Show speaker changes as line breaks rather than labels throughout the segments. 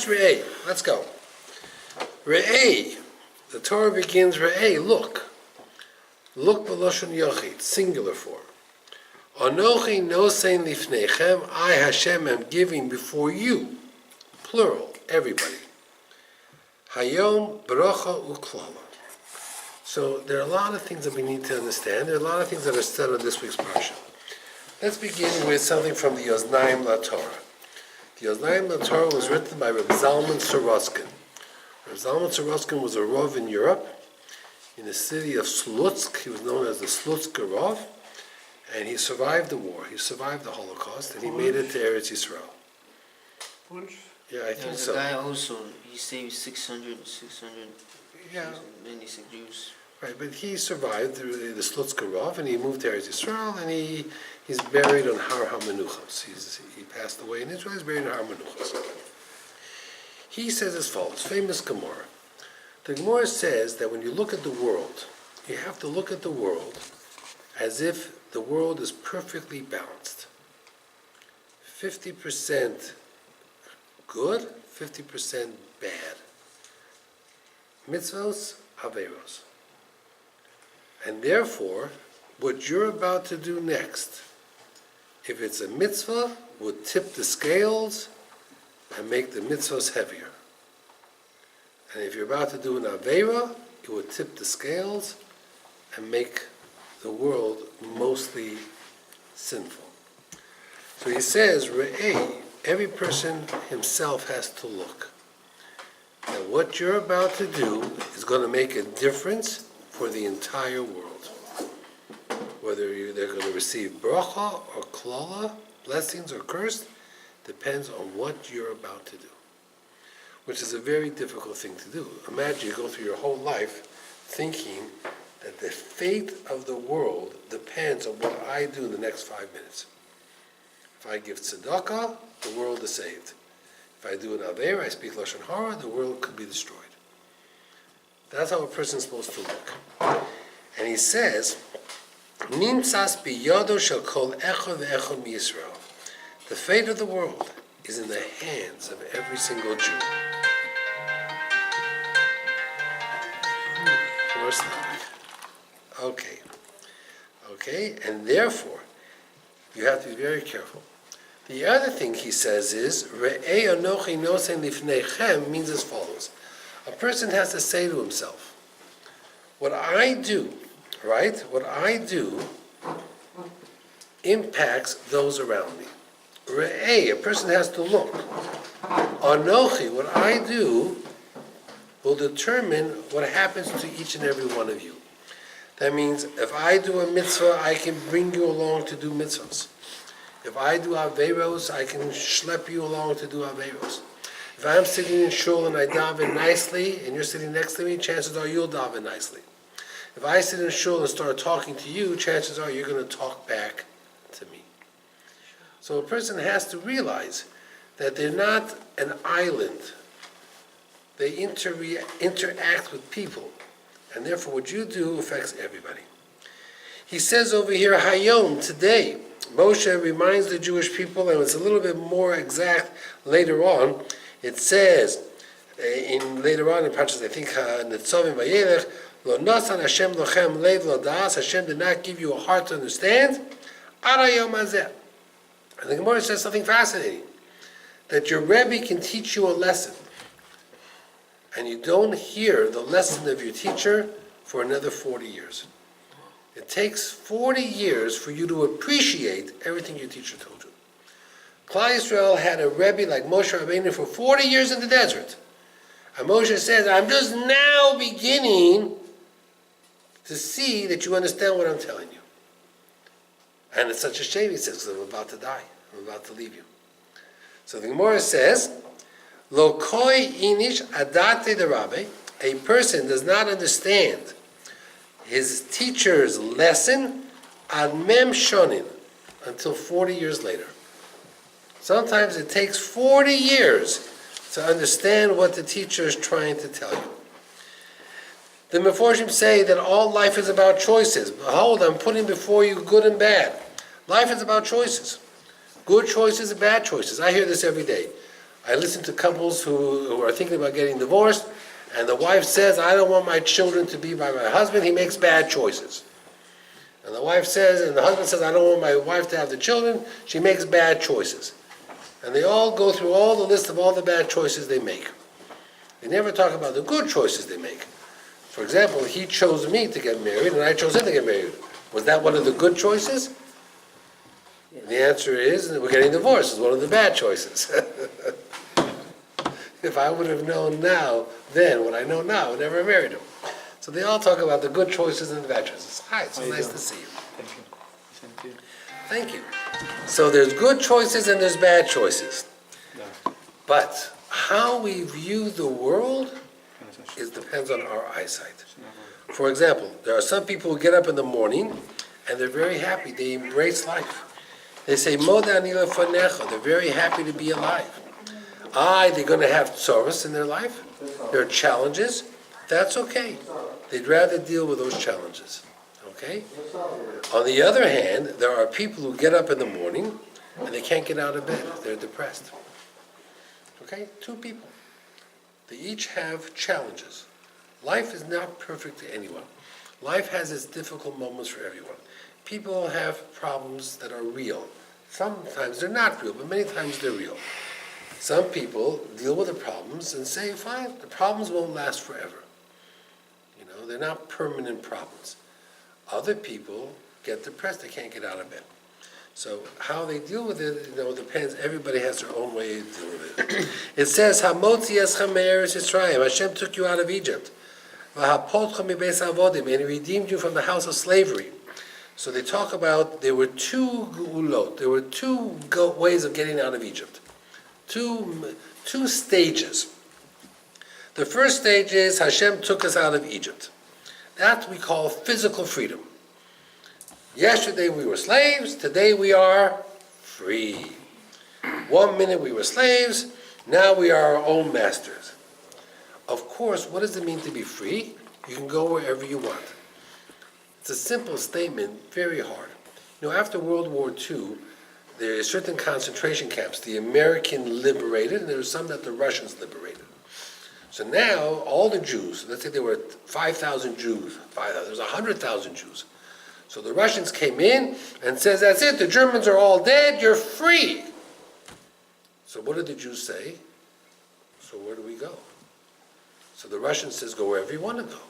Parshas Re'eh. Let's go. Re'eh. The Torah begins, Re'eh, look. Look b'lashon yachid, singular form. Anochi nosein lifnechem, I Hashem am giving before you, plural, everybody. Hayom bracha uklala. So there are a lot of things that we need to understand. There are a lot of things that are said on this week's Parasha. Let's begin with something from the Oznaim LaTorah. The Oznaim LaTorah was written by Rabbi Zalman Soroskin. Rabbi Zalman Soroskin was a Rav in Europe, in the city of Slutsk. He was known as the Slutsk Rav, and he survived the war. He survived the Holocaust, and he made it to Eretz Yisrael. Yeah, I think so.
The guy also, he saved 600
Yeah.
many Jews.
Right, but he survived the Slutsk Rav, and he moved to Eretz Yisrael, and he's buried on Har HaMenuchos. He passed away in Israel. He's buried on Har HaMenuchos. He says as follows, famous Gemara. The Gemara says that when you look at the world, you have to look at the world as if the world is perfectly balanced. 50% good, 50% bad. Mitzvos, averos. And therefore, what you're about to do next, if it's a mitzvah, would tip the scales and make the mitzvahs heavier. And if you're about to do an avera, it would tip the scales and make the world mostly sinful. So he says, Re'eh, every person himself has to look. And what you're about to do is going to make a difference for the entire world. Whether they're going to receive bracha or klala, blessings or curse, depends on what you're about to do. Which is a very difficult thing to do. Imagine you go through your whole life thinking that the fate of the world depends on what I do in the next 5 minutes. If I give tzedakah, the world is saved. If I do an avera, I speak lashon hara, the world could be destroyed. That's how a person's supposed to look. And he says, Nimtzas biyodo shel kol echad ve'echad miYisrael. The fate of the world is in the hands of every single Jew. Okay, and therefore, you have to be very careful. The other thing he says is, Re'ei anochi nosein lifnechem means as follows. A person has to say to himself, what I do, right, what I do impacts those around me. Re'ei, a person has to look. Anochi, what I do will determine what happens to each and every one of you. That means if I do a mitzvah, I can bring you along to do mitzvahs. If I do averos, I can schlep you along to do averos. If I'm sitting in shul and I daven nicely, and you're sitting next to me, chances are you'll daven nicely. If I sit in shul and start talking to you, chances are you're going to talk back to me. So a person has to realize that they're not an island. They interact with people. And therefore what you do affects everybody. He says over here, Hayom, today, Moshe reminds the Jewish people, and it's a little bit more exact later on. It says, later on in Parasha, I think, Netzovim Vayelech, Lo nasan Hashem lochem lev lo das, Hashem did not give you a heart to understand, Ara Yom Hazeh. And the Gemara says something fascinating, that your Rebbe can teach you a lesson, and you don't hear the lesson of your teacher for another 40 years. It takes 40 years for you to appreciate everything your teacher told you. Klal Yisrael had a Rebbe like Moshe Rabbeinu for 40 years in the desert. And Moshe says, I'm just now beginning to see that you understand what I'm telling you. And it's such a shame, he says, because I'm about to die. I'm about to leave you. So the Gemara says, Lo koi inish adate de Rabbi, a person does not understand his teacher's lesson ad mem shonin until 40 years later. Sometimes it takes 40 years to understand what the teacher is trying to tell you. The Meforshim say that all life is about choices. Behold, I'm putting before you good and bad. Life is about choices. Good choices and bad choices. I hear this every day. I listen to couples who are thinking about getting divorced, and the wife says, I don't want my children to be by my husband, he makes bad choices. And the husband says, I don't want my wife to have the children, she makes bad choices. And they all go through all the list of all the bad choices they make. They never talk about the good choices they make. For example, he chose me to get married, and I chose him to get married. Was that one of the good choices? The answer is, we're getting divorced. It's one of the bad choices. If I would have known now, then, what I know now, I would never have married him. So they all talk about the good choices and the bad choices. Hi, it's so nice to see you.
Thank you. Thank you.
Thank you. So there's good choices and there's bad choices. But how we view the world depends on our eyesight. For example, there are some people who get up in the morning and they're very happy. They embrace life. They say, Moda ani lefanecha. They're very happy to be alive. They're going to have service in their life. There are challenges. That's okay. They'd rather deal with those challenges. Okay? On the other hand, there are people who get up in the morning and they can't get out of bed. They're depressed. Okay? Two people. They each have challenges. Life is not perfect to anyone. Life has its difficult moments for everyone. People have problems that are real. Sometimes they're not real, but many times they're real. Some people deal with the problems and say, fine, the problems won't last forever. They're not permanent problems. Other people get depressed, they can't get out of bed. So how they deal with it, depends. Everybody has their own way of dealing with it. It says, Hamotzi eschem me'eretz Yisrael. Hashem took you out of Egypt. V'hapotcha mibeis avodim, and He redeemed you from the house of slavery. So they talk about there were two geulot. There were two ways of getting out of Egypt. Two stages. The first stage is Hashem took us out of Egypt. That we call physical freedom. Yesterday we were slaves, today we are free. 1 minute we were slaves, now we are our own masters. Of course, what does it mean to be free? You can go wherever you want. It's a simple statement, very hard. After World War II, there are certain concentration camps. The American liberated, and there were some that the Russians liberated. So now, all the Jews, let's say there were 5,000 Jews, there was 100,000 Jews. So the Russians came in and says, that's it, the Germans are all dead, you're free. So what did the Jews say? So where do we go? So the Russian says, go wherever you want to go.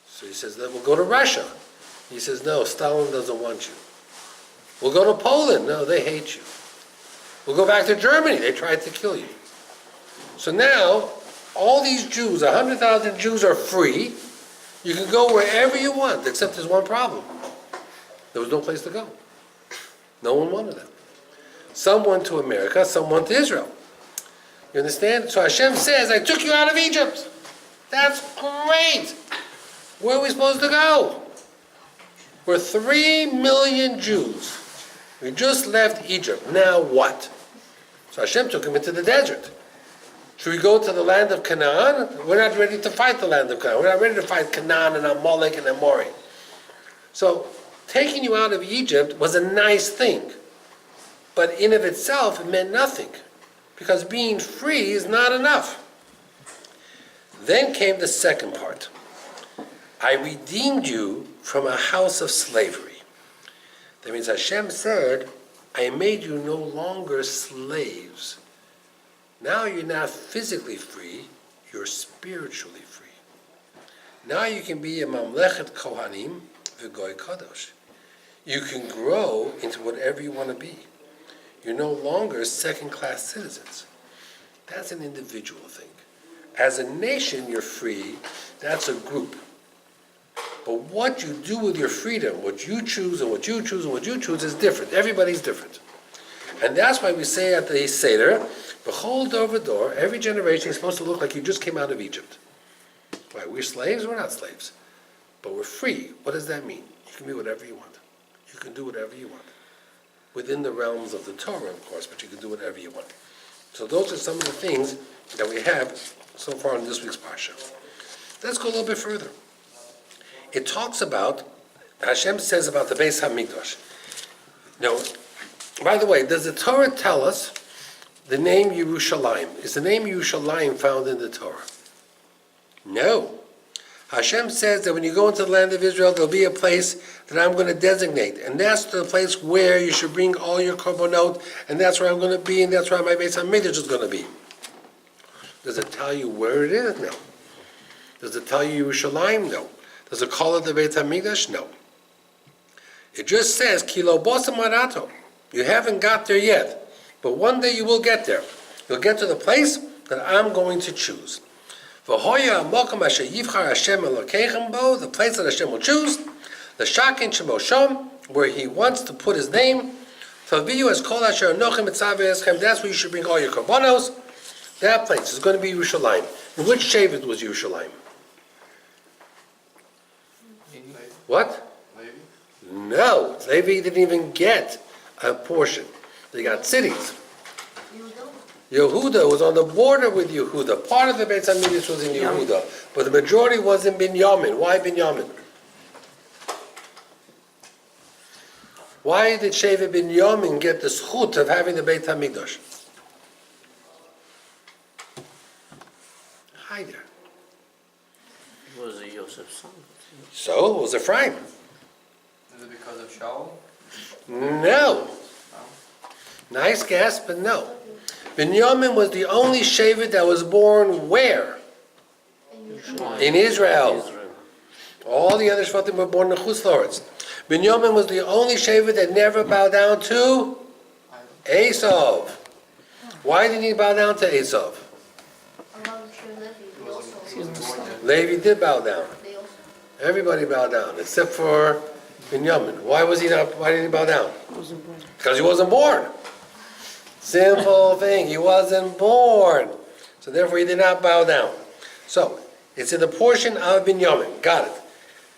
So he says, then we'll go to Russia. He says, no, Stalin doesn't want you. We'll go to Poland. No, they hate you. We'll go back to Germany. They tried to kill you. So now, all these Jews, 100,000 Jews are free. You can go wherever you want, except there's one problem. There was no place to go. No one wanted them. Some went to America, some went to Israel. You understand? So Hashem says, I took you out of Egypt. That's great. Where are we supposed to go? We're 3 million Jews. We just left Egypt. Now what? So Hashem took him into the desert. Should we go to the land of Canaan? We're not ready to fight the land of Canaan. We're not ready to fight Canaan and Amalek and Amori. So taking you out of Egypt was a nice thing. But in of itself, it meant nothing. Because being free is not enough. Then came the second part. I redeemed you from a house of slavery. That means Hashem said, I made you no longer slaves. Now you're not physically free, you're spiritually free. Now you can be a Mamlechet Kohanim v'Goy Kadosh. You can grow into whatever you want to be. You're no longer second-class citizens. That's an individual thing. As a nation, you're free. That's a group. But what you do with your freedom, what you choose and what you choose and what you choose is different. Everybody's different. And that's why we say at the Seder, B'chol dor v'dor, every generation is supposed to look like you just came out of Egypt. Why, we're slaves? We're not slaves. But we're free. What does that mean? You can be whatever you want. You can do whatever you want. Within the realms of the Torah, of course, but you can do whatever you want. So those are some of the things that we have so far in this week's Parsha. Let's go a little bit further. It talks about, Hashem says about the Beis HaMikdash. Now, by the way, does the Torah tell us the name Yerushalayim. Is the name Yerushalayim found in the Torah? No. Hashem says that when you go into the land of Israel, there'll be a place that I'm going to designate. And that's the place where you should bring all your korbanot, and that's where I'm going to be, and that's where my Beis HaMikdash is going to be. Does it tell you where it is? No. Does it tell you Yerushalayim? No. Does it call it the Beis HaMikdash? No. It just says, Kilo bosam marato. You haven't got there yet, but one day you will get there. You'll get to the place that I'm going to choose. The place that Hashem will choose, the Shakin Shemoshom, where He wants to put His name. That's where you should bring all your korbanos. That place is going to be Yerushalayim. And which Shevet was Yerushalayim? What? No, Levi didn't even get a portion. They got cities. Yehuda was on the border with Yehuda. Part of the Beis HaMikdash was in Yehuda, but the majority was in Binyamin. Why Binyamin? Why did Shevet Binyamin get the zchut of having the Beis HaMikdash? Hi there.
It was Joseph's son.
So it was Ephraim.
Is it because of Shaul?
No. Nice guess, but no. Binyamin was the only Shevet that was born where? In Israel. All the other Shvatim were born in Chutz La'aretz. Binyamin was the only Shevet that never bowed down to Esav. Why didn't he bow down to Esav? Levi did bow down. Everybody bowed down except for Binyamin. Why didn't he bow down? Because he wasn't born. Simple thing. He wasn't born. So therefore he did not bow down. So it's in the portion of Binyamin. Got it.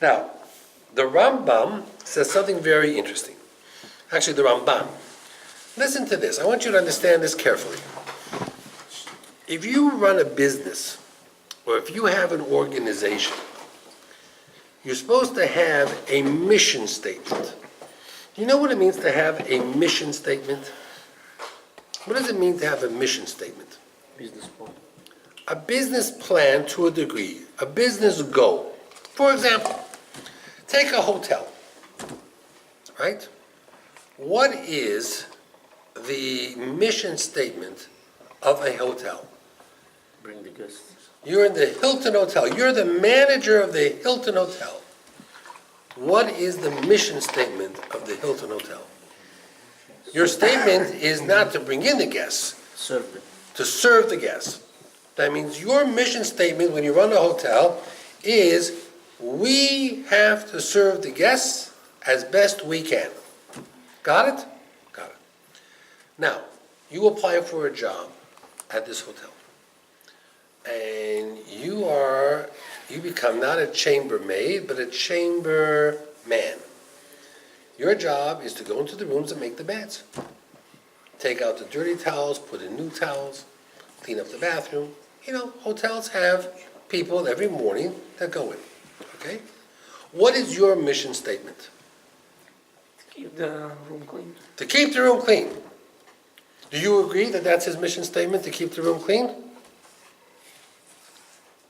Now, the Rambam says something very interesting. Actually, the Ramban. Listen to this. I want you to understand this carefully. If you run a business, or if you have an organization, you're supposed to have a mission statement. Do you know what it means to have a mission statement? What does it mean to have a mission statement?
Business plan.
A business plan to a degree, a business goal. For example, take a hotel, right? What is the mission statement of a hotel?
Bring the guests.
You're in the Hilton Hotel. You're the manager of the Hilton Hotel. What is the mission statement of the Hilton Hotel? Your statement is not to bring in the guests,
Serve them.
to serve the guests. That means your mission statement when you run a hotel is we have to serve the guests as best we can. Got it? Got it. Now, you apply for a job at this hotel. And you become not a chambermaid, but a chamberman. Your job is to go into the rooms and make the beds. Take out the dirty towels, put in new towels, clean up the bathroom. You know, hotels have people every morning that go in. Okay? What is your mission statement?
Keep the room clean.
To keep the room clean. Do you agree that that's his mission statement, to keep the room clean?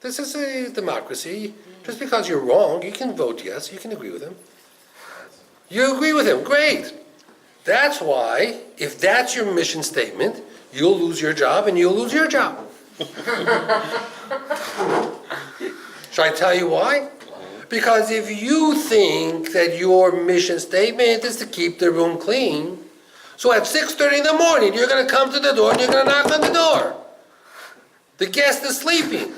This is a democracy. Just because you're wrong, you can vote yes, you can agree with him. You agree with him, great. That's why, if that's your mission statement, you'll lose your job and you'll lose your job. Shall I tell you why? Because if you think that your mission statement is to keep the room clean, so at 6:30 in the morning, you're going to come to the door and you're going to knock on the door. The guest is sleeping.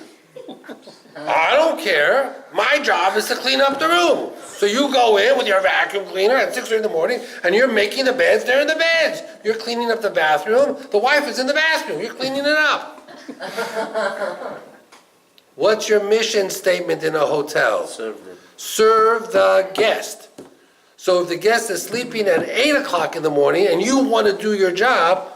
I don't care. My job is to clean up the room. So you go in with your vacuum cleaner at 6:30 in the morning and you're making the beds. They're in the beds. You're cleaning up the bathroom. The wife is in the bathroom. You're cleaning it up. What's your mission statement in a hotel?
Serve them.
Serve the guest. So if the guest is sleeping at 8 o'clock in the morning and you want to do your job,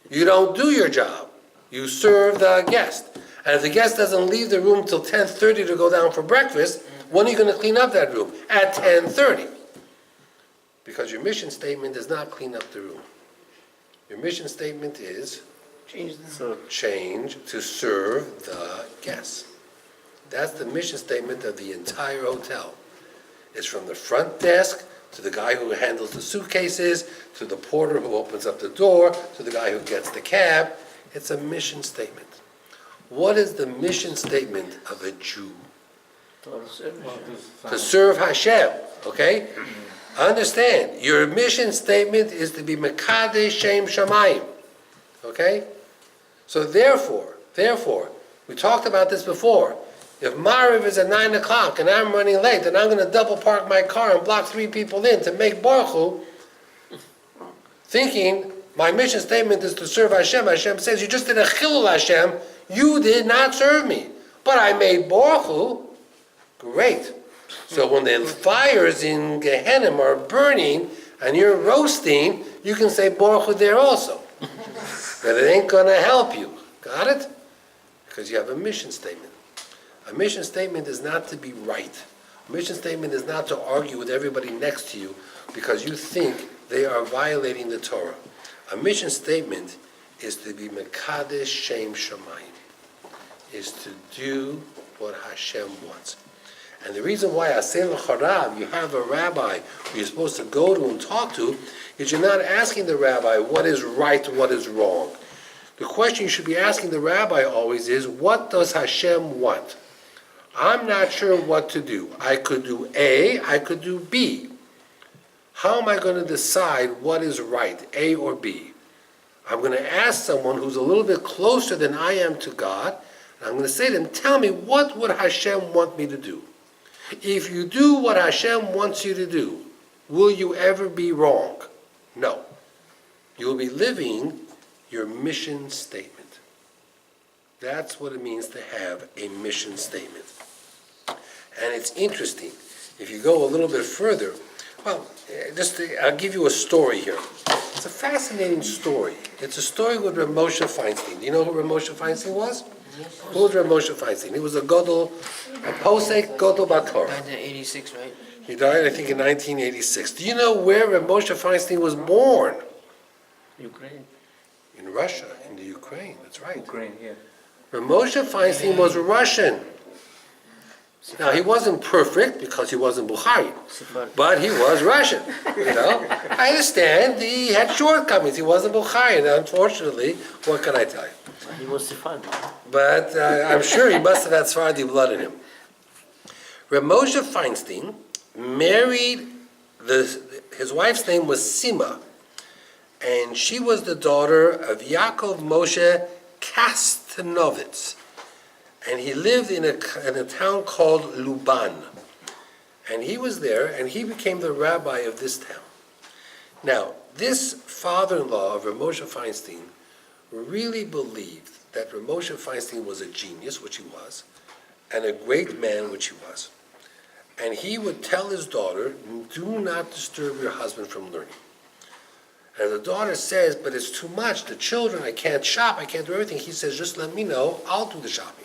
you don't do your job. You serve the guest. And if the guest doesn't leave the room till 10:30 to go down for breakfast, when are you going to clean up that room? At 10:30. Because your mission statement does not clean up the room. Your mission statement is
Change the.
So,
change to serve the guests. That's the mission statement of the entire hotel. It's from the front desk to the guy who handles the suitcases, to the porter who opens up the door, to the guy who gets the cab. It's a mission statement. What is the mission statement of a Jew? To serve Hashem, okay? Understand, your mission statement is to be Mekadesh Shem Shamayim, okay? So therefore, we talked about this before. If Mariv is at 9 o'clock and I'm running late, then I'm going to double park my car and block 3 people in to make Baruch Hu, thinking my mission statement is to serve Hashem. Hashem says, you just did a chilul Hashem, you did not serve me. But I made Baruch Hu. Great. So when the fires in Gehenna are burning and you're roasting, you can say Baruch Hu there also. But it ain't going to help you. Got it? Because you have a mission statement. A mission statement is not to be right. A mission statement is not to argue with everybody next to you because you think they are violating the Torah. A mission statement is to be Mekadesh Shem Shamayim, is to do what Hashem wants. And the reason why Aseh L'Charav, you have a rabbi who you're supposed to go to and talk to, is you're not asking the rabbi what is right, what is wrong. The question you should be asking the rabbi always is, what does Hashem want? I'm not sure what to do. I could do A, I could do B. How am I going to decide what is right, A or B? I'm going to ask someone who's a little bit closer than I am to God, and I'm going to say to them, tell me, what would Hashem want me to do? If you do what Hashem wants you to do, will you ever be wrong? No. You will be living your mission statement. That's what it means to have a mission statement. And it's interesting. If you go a little bit further, I'll give you a story here. It's a fascinating story. It's a story with Rav Moshe Feinstein. Do you know who Rav Moshe Feinstein was? Who was Rav Moshe Feinstein? He was a Godel, a Posek Godel Bator.
1986, right?
He died, I think, in 1986. Do you know where Rav Moshe Feinstein was born?
Ukraine.
In Russia, in the Ukraine. That's right.
Ukraine, yeah.
Rav Moshe Feinstein was Russian. Now, he wasn't perfect because he wasn't Bukhari, but he was Russian, I understand he had shortcomings. He wasn't Bukhari, and unfortunately, what can I tell you?
He was Sephardi.
But I'm sure he must have had Sephardi blood in him. Rav Moshe Feinstein married, his wife's name was Sima, and she was the daughter of Yaakov Moshe Kastanovitz. And he lived in a town called Luban. And he was there, and he became the rabbi of this town. Now, this father-in-law of Rav Moshe Feinstein really believed that Rav Moshe Feinstein was a genius, which he was, and a great man, which he was. And he would tell his daughter, do not disturb your husband from learning. And the daughter says, but it's too much, the children, I can't shop, I can't do everything. He says, just let me know, I'll do the shopping.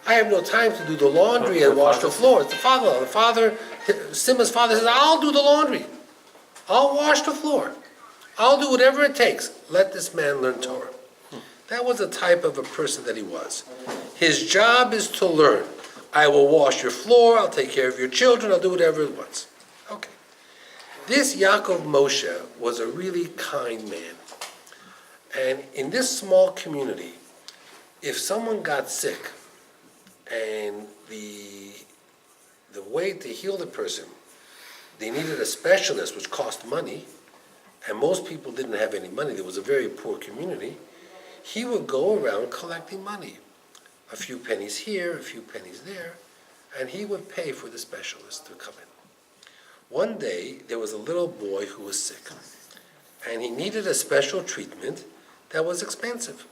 I have no time to do the laundry and wash the floor. It's the father, Sima's father says, I'll do the laundry. I'll wash the floor. I'll do whatever it takes. Let this man learn Torah. That was the type of a person that he was. His job is to learn. I will wash your floor, I'll take care of your children, I'll do whatever it wants. Okay. This Yaakov Moshe was a really kind man. And in this small community, if someone got sick, and the way to heal the person, they needed a specialist, which cost money, and most people didn't have any money. There was a very poor community. He would go around collecting money. A few pennies here, a few pennies there, and he would pay for the specialist to come in. One day, there was a little boy who was sick, and he needed a special treatment that was expensive.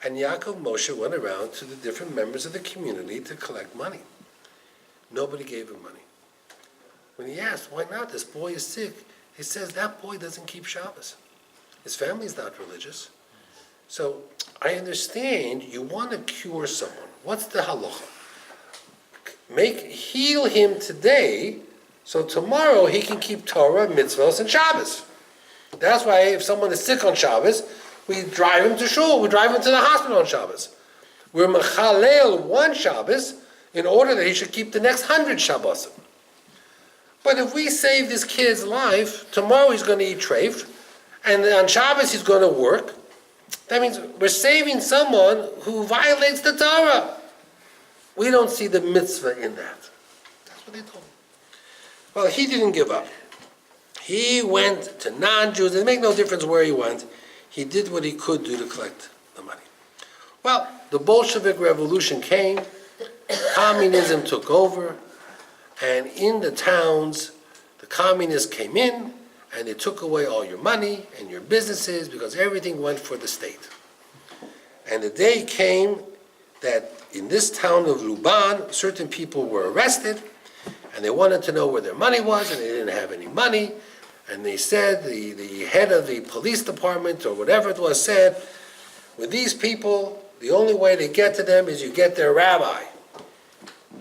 And Yaakov Moshe went around to the different members of the community to collect money. Nobody gave him money. When he asked, why not? This boy is sick. He says, that boy doesn't keep Shabbos. His family's not religious. So I understand you want to cure someone. What's the halacha? Heal him today, so tomorrow he can keep Torah, mitzvahs, and Shabbos. That's why if someone is sick on Shabbos, we drive him to shul, we drive him to the hospital on Shabbos. We're mechalel one Shabbos in order that he should keep the next 100 Shabbosim. But if we save this kid's life, tomorrow he's going to eat treif, and on Shabbos he's going to work, that means we're saving someone who violates the Torah. We don't see the mitzvah in that. That's what they told him. Well, he didn't give up. He went to non-Jews. It made no difference where he went. He did what he could do to collect the money. Well, the Bolshevik Revolution came. Communism took over. And in the towns, the communists came in, and they took away all your money and your businesses because everything went for the state. And the day came that in this town of Luban, certain people were arrested, and they wanted to know where their money was, and they didn't have any money. And they said, the head of the police department or whatever it was said, with these people, the only way to get to them is you get their rabbi.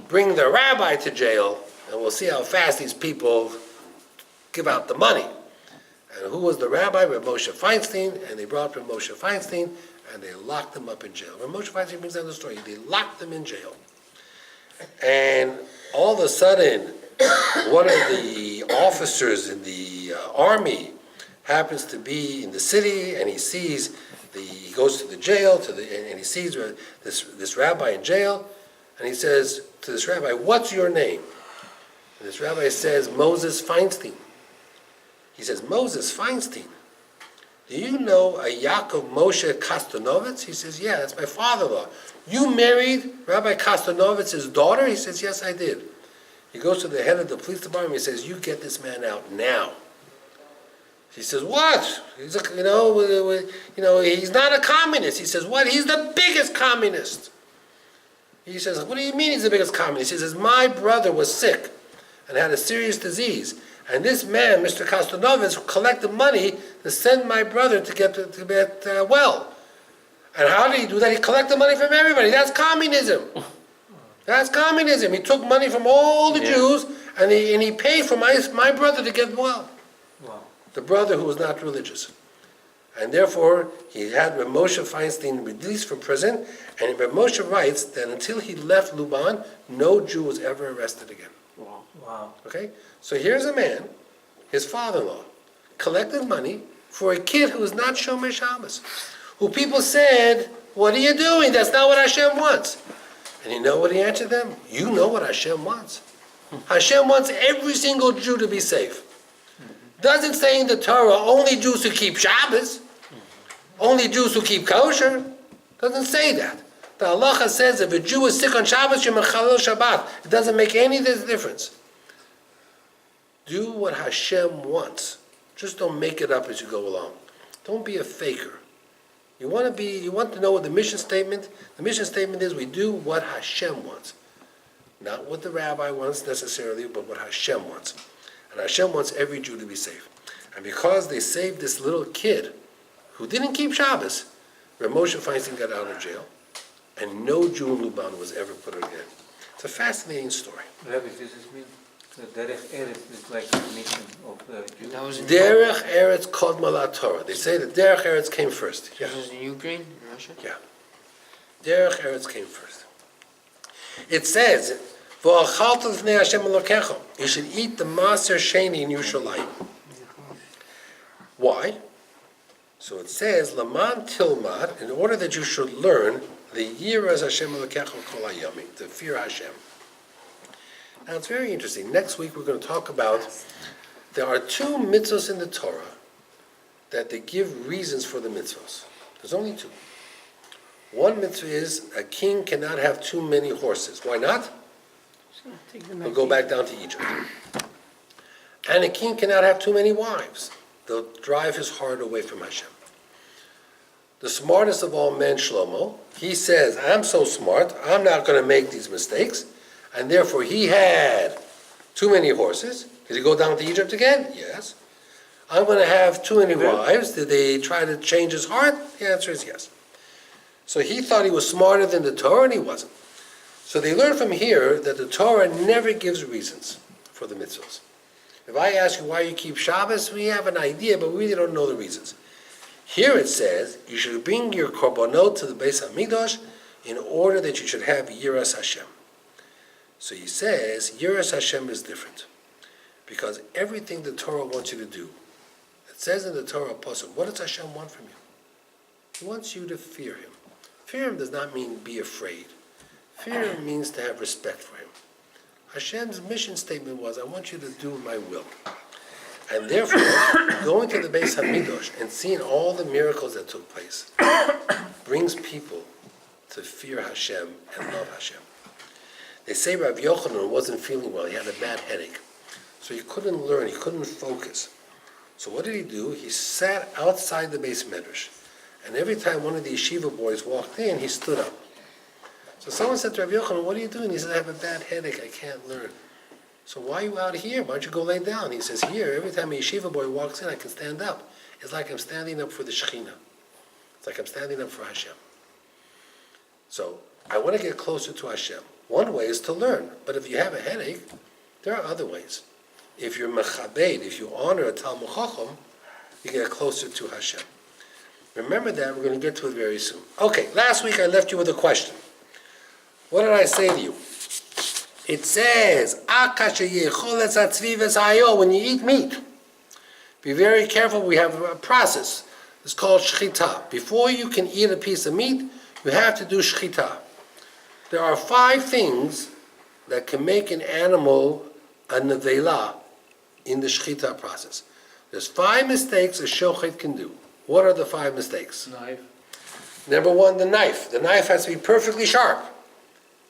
Bring the rabbi to jail, and we'll see how fast these people give out the money. And who was the rabbi? Rabbi Moshe Feinstein, and they brought Rabbi Moshe Feinstein, and they locked him up in jail. Rabbi Moshe Feinstein brings down the story. They locked him in jail. And all of a sudden, one of the officers in the army happens to be in the city, and he sees he goes to the jail, and he sees this rabbi in jail, and he says to this rabbi, "What's your name?" And this rabbi says, "Moses Feinstein." He says, "Moses Feinstein, do you know a Yaakov Moshe Kostanovitz?" He says, "Yeah, that's my father-in-law." "You married Rabbi Kostanovitz's daughter?" He says, "Yes, I did." He goes to the head of the police department. He says, "You get this man out now." He says, "What? He's he's not a communist." He says, "What? He's the biggest communist." He says, "What do you mean he's the biggest communist?" He says, "My brother was sick and had a serious disease, and this man, Mr. Kostanovitz, collected money to send my brother to get well. And how did he do that? He collected money from everybody. That's communism. That's communism. He took money from all the Jews, and he paid for my brother to get well."
Wow.
The brother who was not religious. And therefore, he had Reb Moshe Feinstein released from prison, and Reb Moshe writes that until he left Luban, no Jew was ever arrested again.
Wow.
Wow.
Okay? So here's a man, his father-in-law, collected money for a kid who was not Shomer Shabbos, who people said, "What are you doing? That's not what Hashem wants." And you know what he answered them? "You know what Hashem wants. Hashem wants every single Jew to be safe. Doesn't say in the Torah only Jews who keep Shabbos, only Jews who keep kosher. Doesn't say that. The halacha says if a Jew is sick on Shabbos, you're mechalel Shabbat. It doesn't make any difference. Do what Hashem wants. Just don't make it up as you go along. Don't be a faker. You want to know what the mission statement? The mission statement is we do what Hashem wants. Not what the rabbi wants necessarily, but what Hashem wants. And Hashem wants every Jew to be safe. And because they saved this little kid who didn't keep Shabbos, Reb Moshe Feinstein got out of jail, and no Jew in Luban was ever put again. It's a fascinating story.
Rabbi, does this mean the Derech Eretz is like the mission of the Jews?
That was in
Derech Eretz Kodma LaTorah. They say that Derech Eretz came first. Yeah.
This was in Ukraine, in Russia.
Yeah. Derech Eretz came first. It says, "V'achalta l'fnei Hashem Elokecha." You should eat the Maser Sheni in Yerushalayim. Why? So it says, "Laman tilmad," in order that you should learn the Yiras Hashem Elokecha Kol Hayamim, to fear Hashem. Now it's very interesting. Next week we're going to talk about there are two mitzvahs in the Torah that they give reasons for the mitzvahs. There's only two. One mitzvah is a king cannot have too many horses. Why not? He'll go back down to Egypt. And a king cannot have too many wives. They'll drive his heart away from Hashem. The smartest of all men, Shlomo, he says, "I'm so smart, I'm not going to make these mistakes." And therefore he had too many horses. Did he go down to Egypt again? Yes. I'm going to have too many wives. Did they try to change his heart? The answer is yes. So he thought he was smarter than the Torah, and he wasn't. So they learn from here that the Torah never gives reasons for the mitzvahs. If I ask you why you keep Shabbos, we have an idea, but we really don't know the reasons. Here it says, you should bring your korbanot to the Beis HaMikdash in order that you should have Yiras Hashem. So he says, Yiras Hashem is different. Because everything the Torah wants you to do, it says in the Torah Pasuk, what does Hashem want from you? He wants you to fear Him. Fear Him does not mean be afraid. Fear Him means to have respect for Him. Hashem's mission statement was, I want you to do my will. And therefore, going to the Beis HaMikdash and seeing all the miracles that took place brings people to fear Hashem and love Hashem. They say Rabbi Yochanan wasn't feeling well. He had a bad headache. So he couldn't learn. He couldn't focus. So what did he do? He sat outside the Beis Medrash. And every time one of the yeshiva boys walked in, he stood up. So someone said to Rabbi Yochanan, what are you doing? He said, I have a bad headache. I can't learn. So why are you out here? Why don't you go lay down? He says, here, every time a yeshiva boy walks in, I can stand up. It's like I'm standing up for the Shekhinah. It's like I'm standing up for Hashem. So I want to get closer to Hashem. One way is to learn. But if you have a headache, there are other ways. If you're mechabed, if you honor a Talmud Chacham, you get closer to Hashem. Remember that. We're going to get to it very soon. Okay, last week I left you with a question. What did I say to you? It says, when you eat meat, be very careful. We have a process. It's called shchita. Before you can eat a piece of meat, you have to do shchita. There are 5 things that can make an animal a nevela in the shchita process. There's 5 mistakes a shochet can do. What are the 5 mistakes?
Knife.
Number 1, the knife. The knife has to be perfectly sharp.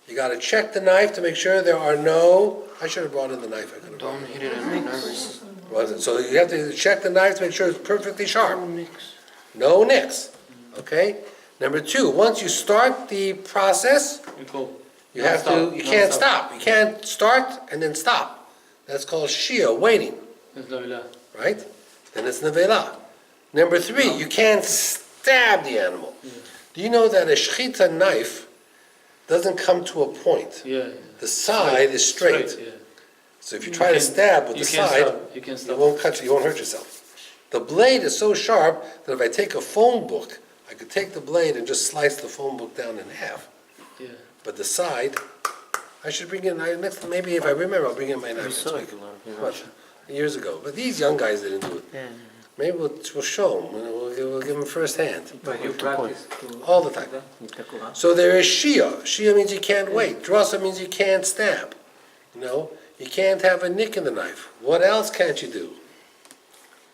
You got to check the knife to make sure there are no... I should have brought in the knife. I could have
Don't hit it in the nerves.
wasn't. So you have to check the knife to make sure it's perfectly sharp.
No mix.
No nicks. Okay? Number 2, once you start the process,
You go.
you have to, you can't stop. You can't start and then stop. That's called shia, waiting.
It's Lavila.
Right? Then it's nevela. Number 3, you can't stab the animal. Do you know that a shchita knife doesn't come to a point?
Yeah.
The side is straight.
Yeah.
So if you try to stab with the side,
You can
you
stop.
won't cut you, you won't hurt yourself. The blade is so sharp that if I take a phone book, I could take the blade and just slice the phone book down in half.
Yeah.
But the side, I should bring in, next, maybe if I remember, I'll bring in my knife
We
next
saw
week.
it a lot in
What?
Russia.
Years ago. But these young guys didn't do it.
Yeah.
Maybe we'll show them, we'll give them first hand,
But you practice to...
all the time. So there is shia. Shia means you can't wait. Drasa means you can't stab. You know, you can't have a nick in the knife. What else can't you do?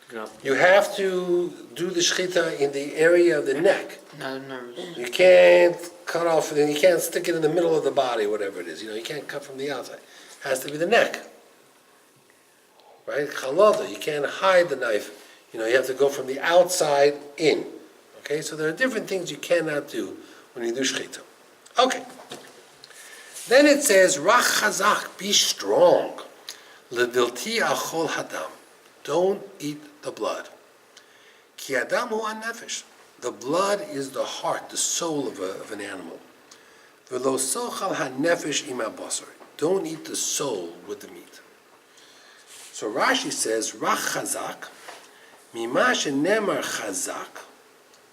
Grab.
You have to do the shchita in the area of the neck.
No nerves.
You can't cut off, you can't stick it in the middle of the body, whatever it is. You know, you can't cut from the outside. It has to be the neck. Right? Chalada, you can't hide the knife. You know, you have to go from the outside in. Okay, so there are different things you cannot do when you do shchita. Okay. Then it says, Rach chazak, be strong. Ledilti achol hadam. Don't eat the blood. Ki adam hu nefesh. The blood is the heart, the soul of an animal. V'lo sochal ha-nefesh im ha-basar. Don't eat the soul with the meat. So Rashi says, Rach chazak, mima shenemar chazak.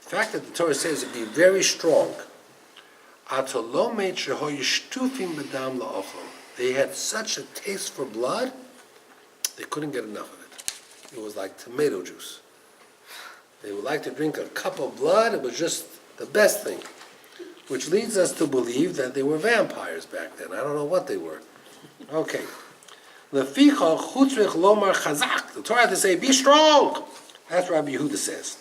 The fact that the Torah says it be very strong. Atolomet sheho yishtufim b'dam la'ochlom. They had such a taste for blood, they couldn't get enough of it. It was like tomato juice. They would like to drink a cup of blood. It was just the best thing. Which leads us to believe that they were vampires back then. I don't know what they were. Okay. Leficha chutzrich lomar chazak. The Torah had to say, be strong. That's what Rabbi Yehuda says.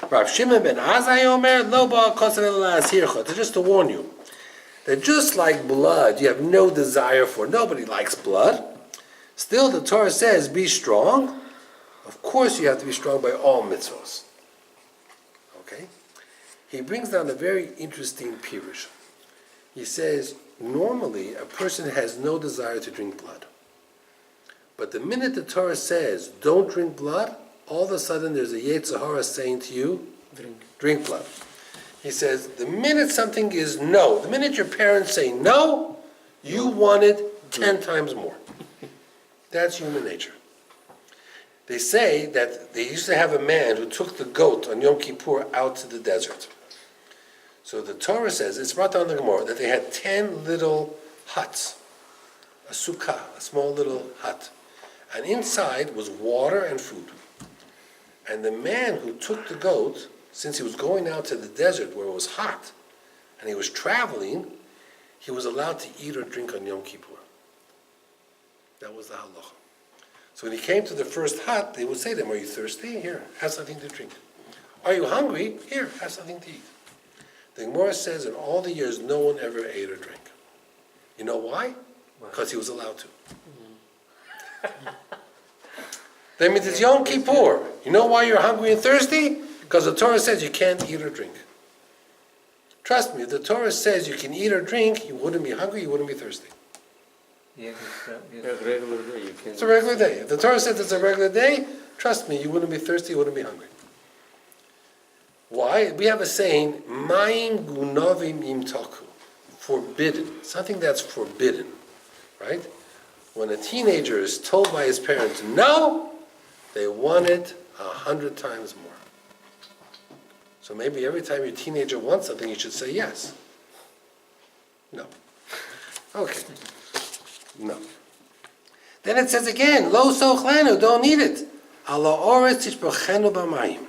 Rav Shimon ben Azai omer, lo ba kosav ela la'asircha. Just to warn you, that just like blood, you have no desire for. Nobody likes blood. Still, the Torah says, be strong. Of course, you have to be strong by all mitzvahs. Okay? He brings down a very interesting pirush. He says, normally, a person has no desire to drink blood. But the minute the Torah says, don't drink blood, all of a sudden there's a Yetzer Hara saying to you, drink blood. He says, the minute something is no, the minute your parents say no, you want it 10 times more. That's human nature. They say that they used to have a man who took the goat on Yom Kippur out to the desert. So the Torah says, it's brought down in the Gemara, that they had 10 little huts, a sukkah, a small little hut. And inside was water and food. And the man who took the goat, since he was going out to the desert where it was hot, and he was traveling, he was allowed to eat or drink on Yom Kippur. That was the halacha. So when he came to the first hut, they would say to him, are you thirsty? Here, have something to drink. Are you hungry? Here, have something to eat. The Gemara says in all the years, no one ever ate or drank. You know why? Because he was allowed to. That means it's Yom Kippur. You know why you're hungry and thirsty? Because the Torah says you can't eat or drink. Trust me, if the Torah says you can eat or drink, you wouldn't be hungry, you wouldn't be thirsty.
Yeah,
Regular day, you can.
It's a regular day. If the Torah says it's a regular day, trust me, you wouldn't be thirsty, you wouldn't be hungry. Why? We have a saying, Mayim gunovim im taku. Forbidden. Something that's forbidden. Right? When a teenager is told by his parents no, they want it 100 times more. So maybe every time your teenager wants something, you should say yes. No. Okay. No. Then it says again, lo sochlenu, don't eat it. Ala oretz tishbachenu b'mayim.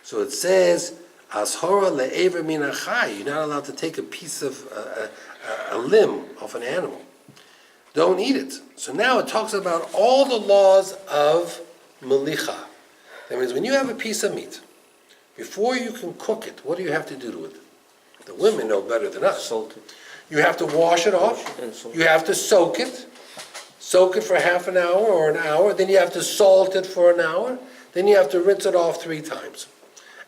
So it says, ashora le'ever min achai. You're not allowed to take a piece of a limb of an animal. Don't eat it. So now it talks about all the laws of melicha. That means when you have a piece of meat, before you can cook it, what do you have to do to it? The women know better than us.
Salt it.
You have to wash it off.
And salt.
You have to soak it. Soak it for half an hour or an hour. Then you have to salt it for an hour. Then you have to rinse it off 3 times.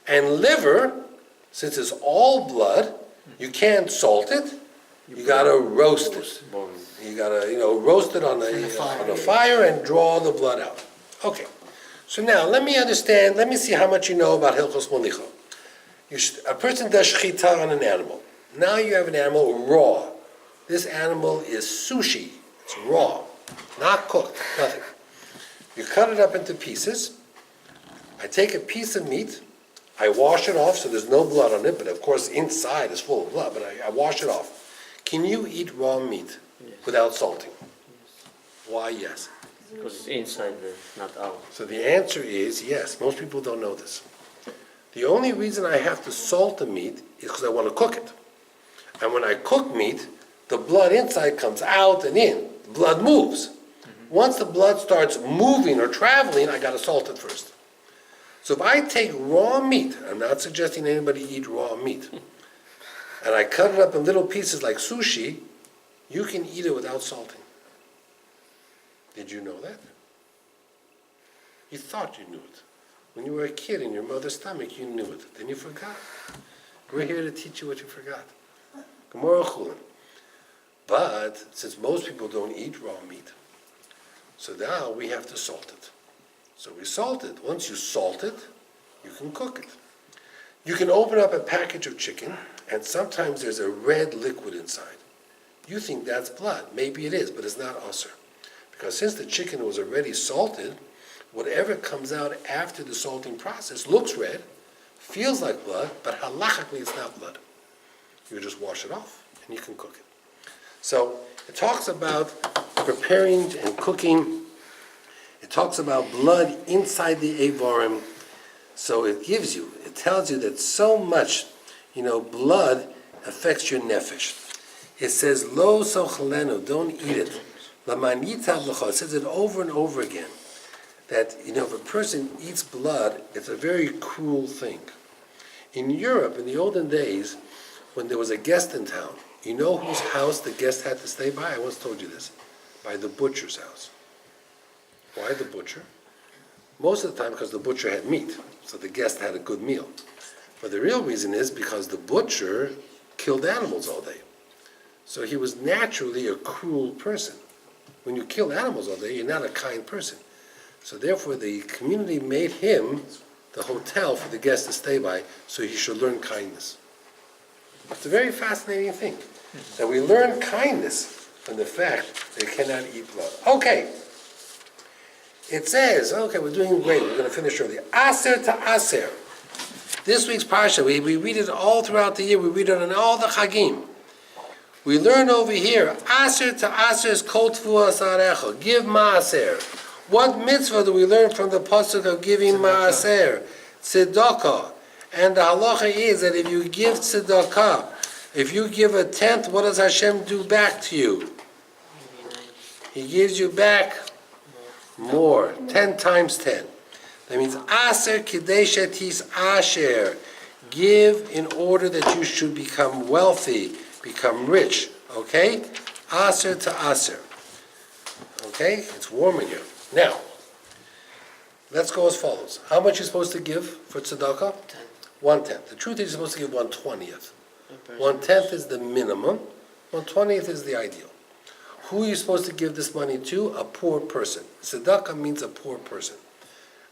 And liver, since it's all blood, you can't salt it. You gotta roast it.
Boil.
You gotta, roast it on the fire and draw the blood out. Okay. So now, let me see how much you know about Hilchos Molicha. A person does shchita on an animal. Now you have an animal raw. This animal is sushi. It's raw. Not cooked. Nothing. You cut it up into pieces. I take a piece of meat. I wash it off so there's no blood on it, but of course inside is full of blood, but I wash it off. Can you eat raw meat without salting? Why yes?
Because it's inside there, not out.
So the answer is yes. Most people don't know this. The only reason I have to salt the meat is because I want to cook it. And when I cook meat, the blood inside comes out and in. Blood moves. Once the blood starts moving or traveling, I got to salt it first. So if I take raw meat, I'm not suggesting anybody eat raw meat, and I cut it up in little pieces like sushi, you can eat it without salting. Did you know that? You thought you knew it. When you were a kid in your mother's stomach, you knew it. Then you forgot. We're here to teach you what you forgot. Gemara Chulin. But since most people don't eat raw meat, so now we have to salt it. So we salt it. Once you salt it, you can cook it. You can open up a package of chicken, and sometimes there's a red liquid inside. You think that's blood. Maybe it is, but it's not usher. Because since the chicken was already salted, whatever comes out after the salting process looks red, feels like blood, but halachically it's not blood. You just wash it off, and you can cook it. So it talks about preparing and cooking. It talks about blood inside the Ephraim. So it tells you that so much, blood affects your nefesh. It says, lo sochalenu, don't eat it. Lamanita b'cha, it says it over and over again. That, if a person eats blood, it's a very cruel thing. In Europe, in the olden days, when there was a guest in town, you know whose house the guest had to stay by? I once told you this. By the butcher's house. Why the butcher? Most of the time because the butcher had meat, so the guest had a good meal. But the real reason is because the butcher killed animals all day. So he was naturally a cruel person. When you kill animals all day, you're not a kind person. So therefore the community made him the hotel for the guest to stay by, so he should learn kindness. It's a very fascinating thing, that we learn kindness from the fact that you cannot eat blood. Okay. It says, okay, we're doing great, we're gonna finish early. Aser to Aser. This week's Parasha, we read it all throughout the year, we read it on all the Chagim. We learn over here, Aser to Aser is kol tfuas arecha, give Maaser. What mitzvah do we learn from the pasuk of giving Maaser? Tzedakah. And the halacha is that if you give tzedakah, if you give a tenth, what does Hashem do back to you? He gives you back more, 10 times 10. That means Aser kidei shetis asher. Give in order that you should become wealthy, become rich. Okay? Aser to Aser. Okay? It's warm in here. Now, let's go as follows. How much are you supposed to give for tzedakah? 1/10. The truth is you're supposed to give 1/20th. 1/10 is the minimum. 1/20th is the ideal. Who are you supposed to give this money to? A poor person. Tzedakah means a poor person.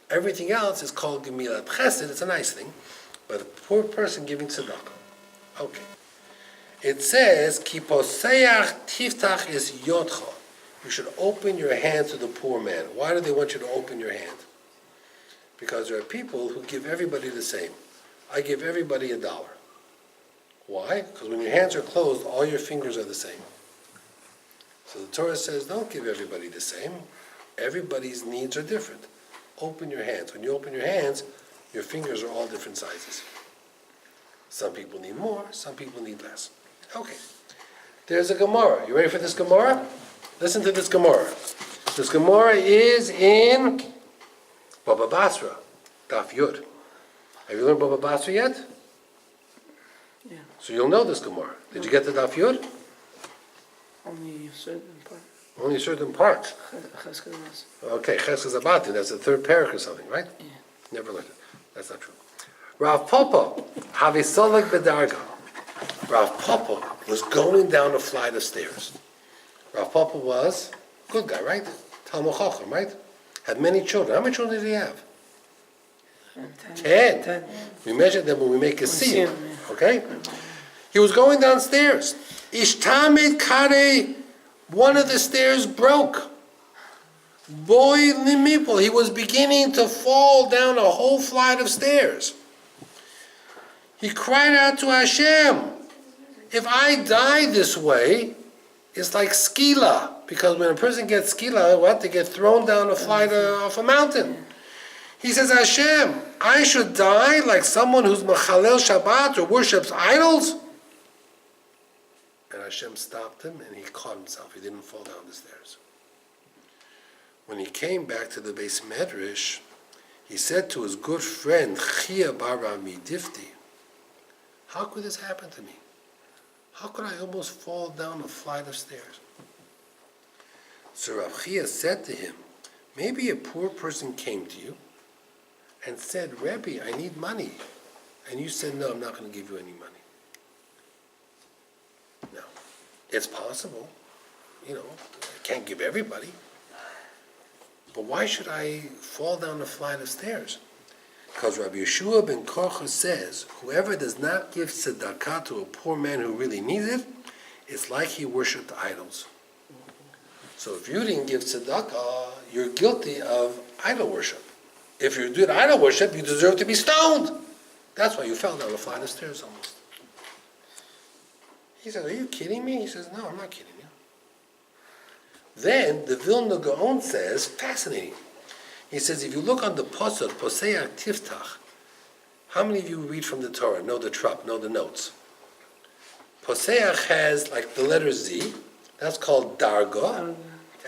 Everything else is called gemilat chesed. It's a nice thing, but a poor person giving tzedakah. Okay. It says, Ki poseach tiftach is yodcha. You should open your hand to the poor man. Why do they want you to open your hand? Because there are people who give everybody the same. I give everybody $1. Why? Because when your hands are closed, all your fingers are the same. So the Torah says, don't give everybody the same. Everybody's needs are different. Open your hands. When you open your hands, your fingers are all different sizes. Some people need more, some people need less. Okay. There's a Gemara. You ready for this Gemara? Listen to this Gemara. This Gemara is in Baba Basra, Daf Yud. Have you learned Baba Basra yet?
Yeah.
So you'll know this Gemara. Did you get the Daf Yud?
Only a certain part.
Only certain parts.
Cheskedas.
Okay, Cheskes Abatim, that's the third parak or something, right?
Yeah.
Never learned it. That's not true. Rav Papa, Havisolik Bedarga. Rav Papa was going down a flight of stairs. Rav Papa was a good guy, right? Talmud Chacham, right? Had many children. How many children did he have? 10. We measure them when we make a siyum, okay? He was going downstairs. Ishtamid Kare, one of the stairs broke. Boy Limipol, he was beginning to fall down a whole flight of stairs. He cried out to Hashem, if I die this way, it's like skila, because when a person gets skila, what? They get thrown down a flight off a mountain. He says, Hashem, I should die like someone who's Machalel Shabbat or worships idols? And Hashem stopped him and he caught himself. He didn't fall down the stairs. When he came back to the Beis Medrash, he said to his good friend, Chia Bara Midifti, how could this happen to me? How could I almost fall down a flight of stairs? So Rav Chia said to him, maybe a poor person came to you and said, Rabbi, I need money. And you said, no, I'm not going to give you any money. No, it's possible. I can't give everybody. But why should I fall down a flight of stairs? Because Rabbi Yeshua ben Korcha says, whoever does not give tzedakah to a poor man who really needs it, it's like he worshipped idols. So if you didn't give tzedakah, you're guilty of idol worship. If you did idol worship, you deserve to be stoned. That's why you fell down a flight of stairs almost. He says, are you kidding me? He says, no, I'm not kidding you. Then the Vilna Gaon says, fascinating. He says, if you look on the Pasuk, Poseach Tiftach, how many of you read from the Torah, know the trup, know the notes? Poseach has like the letter Z, that's called Darga,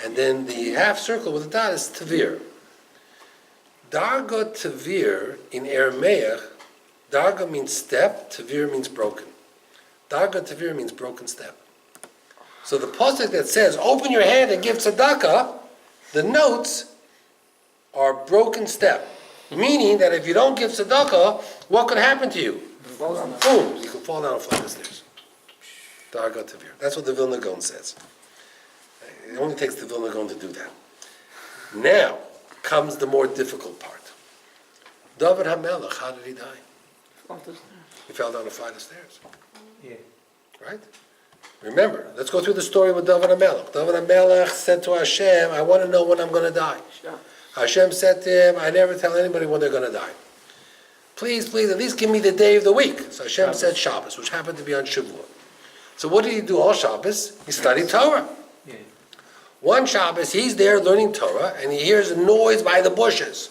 and then the half circle with the dot is Tavir. Darga Tavir in Aramaic, Darga means step, Tavir means broken. Darga Tavir means broken step. So the pasuk that says, open your hand and give tzedakah, the notes are broken step. Meaning that if you don't give tzedakah, what could happen to you? Boom, you can fall down a flight of stairs. Darga Tavir. That's what the Vilna Gaon says. It only takes the Vilna Gaon to do that. Now comes the more difficult part. David HaMelech, how did he die? He fell down a flight of stairs.
Yeah.
Right? Remember, let's go through the story with David HaMelech. David HaMelech said to Hashem, I want to know when I'm going to die. Hashem said to him, I never tell anybody when they're going to die. Please, please, at least give me the day of the week. So Hashem said Shabbos, which happened to be on Shavuot. So what did he do all Shabbos? He studied Torah.
Yeah.
One Shabbos, he's there learning Torah, and he hears a noise by the bushes.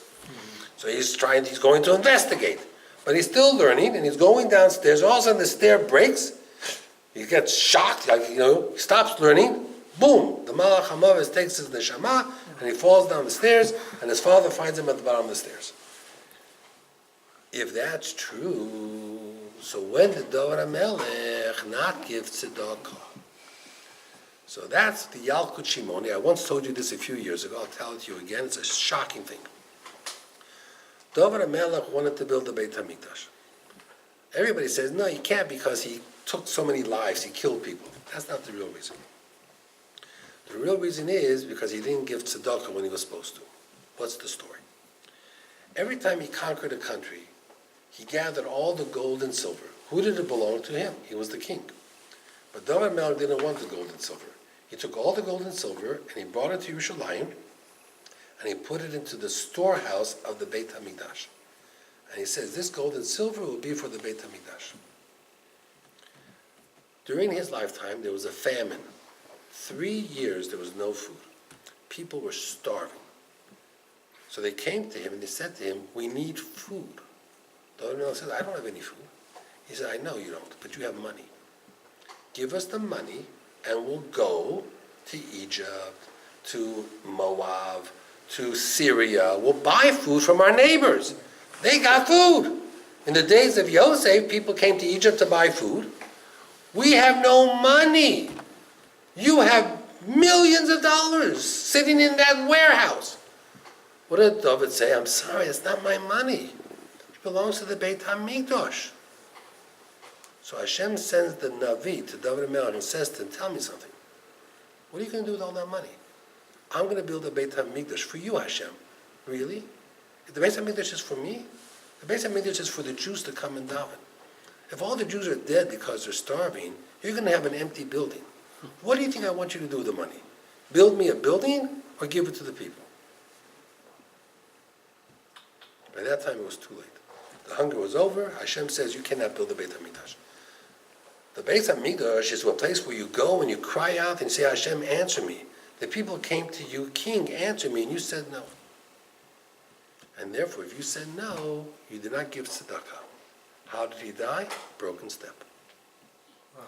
So he's going to investigate. But he's still learning, and he's going downstairs. All of a sudden, the stair breaks. He gets shocked, he stops learning. Boom! The Malach HaMavis takes his neshama, and he falls down the stairs, and his father finds him at the bottom of the stairs. If that's true, so when did David HaMelech not give tzedakah? So that's the Yalkut Shimoni. I once told you this a few years ago. I'll tell it to you again. It's a shocking thing. David HaMelech wanted to build the Beit HaMikdash. Everybody says, no, he can't because he took so many lives, he killed people. That's not the real reason. The real reason is because he didn't give tzedakah when he was supposed to. What's the story? Every time he conquered a country, he gathered all the gold and silver. Who did it belong to? Him. He was the king. But David HaMelech didn't want the gold and silver. He took all the gold and silver and he brought it to Yerushalayim, and he put it into the storehouse of the Beit HaMikdash. And he says, this gold and silver will be for the Beit HaMikdash. During his lifetime, there was a famine. 3 years, there was no food. People were starving. So they came to him and they said to him, we need food. David HaMelech said, I don't have any food. He said, I know you don't, but you have money. Give us the money and we'll go to Egypt, to Moab, to Syria. We'll buy food from our neighbors. They got food. In the days of Yosef, people came to Egypt to buy food. We have no money. You have millions of dollars sitting in that warehouse. What did David say? I'm sorry, it's not my money. It belongs to the Beit HaMikdash. So Hashem sends the Navi to David HaMelech and says to him, tell me something. What are you going to do with all that money? I'm going to build a Beit HaMikdash for you, Hashem. Really? If the Beit HaMikdash is for me, the Beit HaMikdash is for the Jews to come and daven. If all the Jews are dead because they're starving, you're going to have an empty building. What do you think I want you to do with the money? Build me a building or give it to the people? By that time, it was too late. The hunger was over. Hashem says, you cannot build the Beit HaMikdash. The Beit HaMikdash is a place where you go and you cry out and say, Hashem, answer me. The people came to you, King, answer me, and you said no. And therefore, if you said no, you did not give tzedakah. How did he die? Broken step. Wow.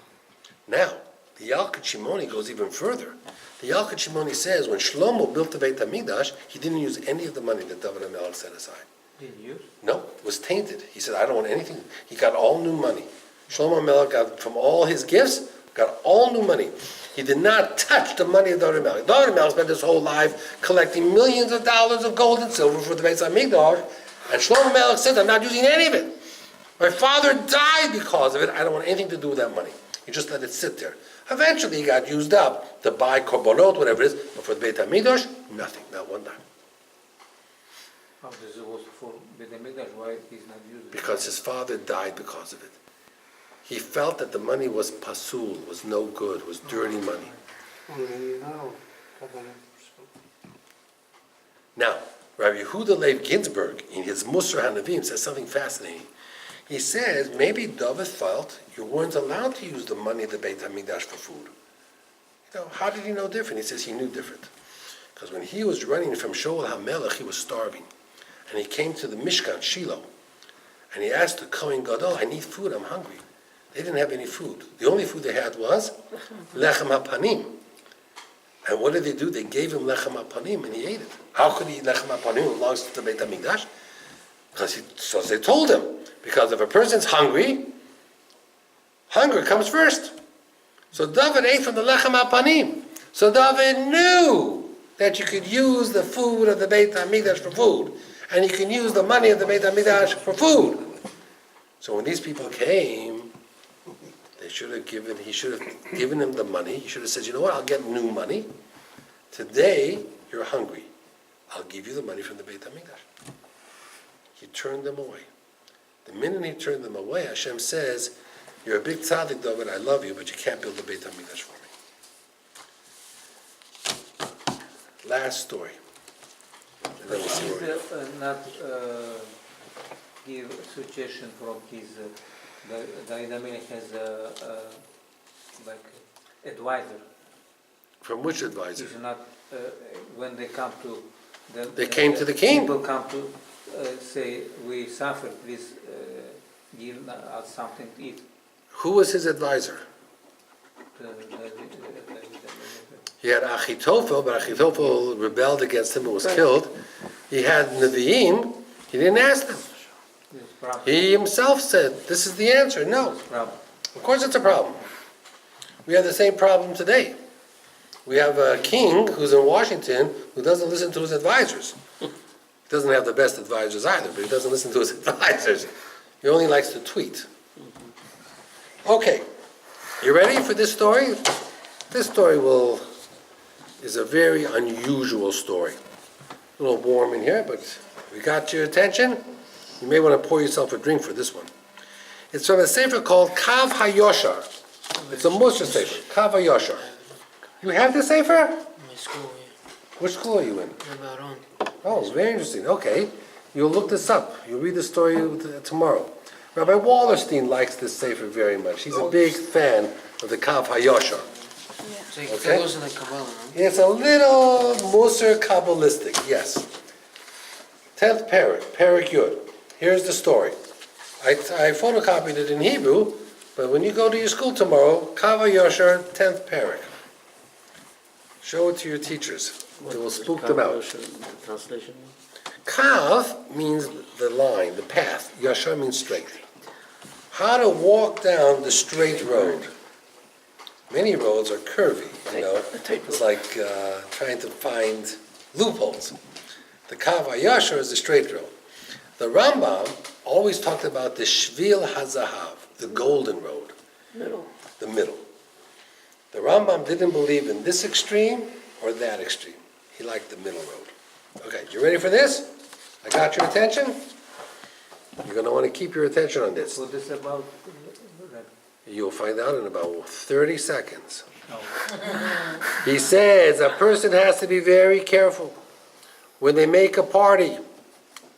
Now, the Yalkut Shimoni goes even further. The Yalkut Shimoni says when Shlomo built the Beit HaMikdash, he didn't use any of the money that David HaMelech set aside.
Didn't use?
No, it was tainted. He said, I don't want anything. He got all new money. Shlomo HaMelech got from all his gifts, got all new money. He did not touch the money of David HaMelech. David HaMelech spent his whole life collecting millions of dollars of gold and silver for the Beit HaMikdash, and Shlomo HaMelech said, I'm not using any of it. My father died because of it. I don't want anything to do with that money. He just let it sit there. Eventually, he got used up to buy korbanot, whatever it is, but for the Beit HaMikdash, nothing, not one dime.
How does it was for Beit HaMikdash? Why he's not using?
Because his father died because of it. He felt that the money was pasul, was no good, was dirty money. Now, Rabbi Yehuda Leib Ginsburg, in his Musar HaNavim, says something fascinating. He says, maybe David felt you weren't allowed to use the money of the Beit HaMikdash for food. You know, how did he know different? He says he knew different. Because when he was running from Shaul HaMelech, he was starving. And he came to the Mishkan, Shiloh, and he asked the Kohen Gadol, I need food, I'm hungry. They didn't have any food. The only food they had was Lechem HaPanim. And what did they do? They gave him Lechem HaPanim and he ate it. How could he eat Lechem HaPanim? It belongs to the Beit HaMikdash. So they told him, because if a person's hungry, hunger comes first. So David ate from the Lechem HaPanim. So David knew that you could use the food of the Beit HaMikdash for food, and you can use the money of the Beit HaMikdash for food. So when these people came, he should have given him the money. He should have said, you know what, I'll get new money. Today, you're hungry. I'll give you the money from the Beit HaMikdash. He turned them away. The minute he turned them away, Hashem says, you're a big tzaddik, David, I love you, but you can't build the Beit HaMikdash for me. Last story. Let me see
Is
where.
not give suggestion from his, David Amelech has like advisor.
From which advisor?
He's not, when they come to.
They came to the king.
People come to say, we suffered, please give us something to eat.
Who was his advisor? He had Achitophel, but Achitophel rebelled against him and was killed. He had Nevi'im, he didn't ask them. He himself said, this is the answer. No. Of course it's a problem. We have the same problem today. We have a king who's in Washington who doesn't listen to his advisors. He doesn't have the best advisors either, but he doesn't listen to his advisors. He only likes to tweet. Okay, you ready for this story? This story is a very unusual story. A little warm in here, but we got your attention. You may want to pour yourself a drink for this one. It's from a sefer called Kav HaYoshar. It's a Musar sefer, Kav HaYoshar. You have this sefer?
My school, yeah.
Which school are you in?
Rabbi Aaron.
Oh, very interesting. Okay. You'll look this up. You'll read the story tomorrow. Rabbi Wallerstein likes this sefer very much. He's a big fan of the Kav HaYoshar.
So
Okay.
it goes in the Kabbalah, no?
It's a little Musar Kabbalistic, yes. 10th Parak Yud. Here's the story. I photocopied it in Hebrew, but when you go to your school tomorrow, Kav HaYoshar, 10th Parak. Show it to your teachers. It will spook them out.
Translation?
Kav means the line, the path. Yashar means straight. How to walk down the straight road. Many roads are curvy, you know. It's like trying to find loopholes. The Kav HaYashar is the straight road. The Rambam always talked about the Shvil HaZahav, the golden road,
Middle.
the middle. The Rambam didn't believe in this extreme or that extreme. He liked the middle road. Okay, you ready for this? I got your attention? You're going to want to keep your attention on this.
What is about?
You'll find out in about 30 seconds.
No.
He says a person has to be very careful when they make a party.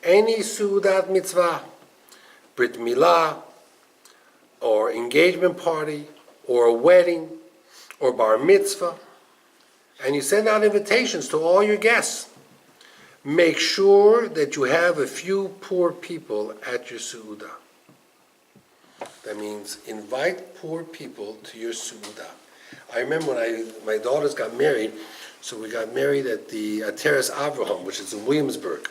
Any Sudat Mitzvah, Brit Milah, or engagement party, or a wedding, or Bar Mitzvah, and you send out invitations to all your guests. Make sure that you have a few poor people at your Su'udah. That means invite poor people to your Su'udah. I remember when my daughters got married, so we got married at the Terrace Avraham, which is in Williamsburg.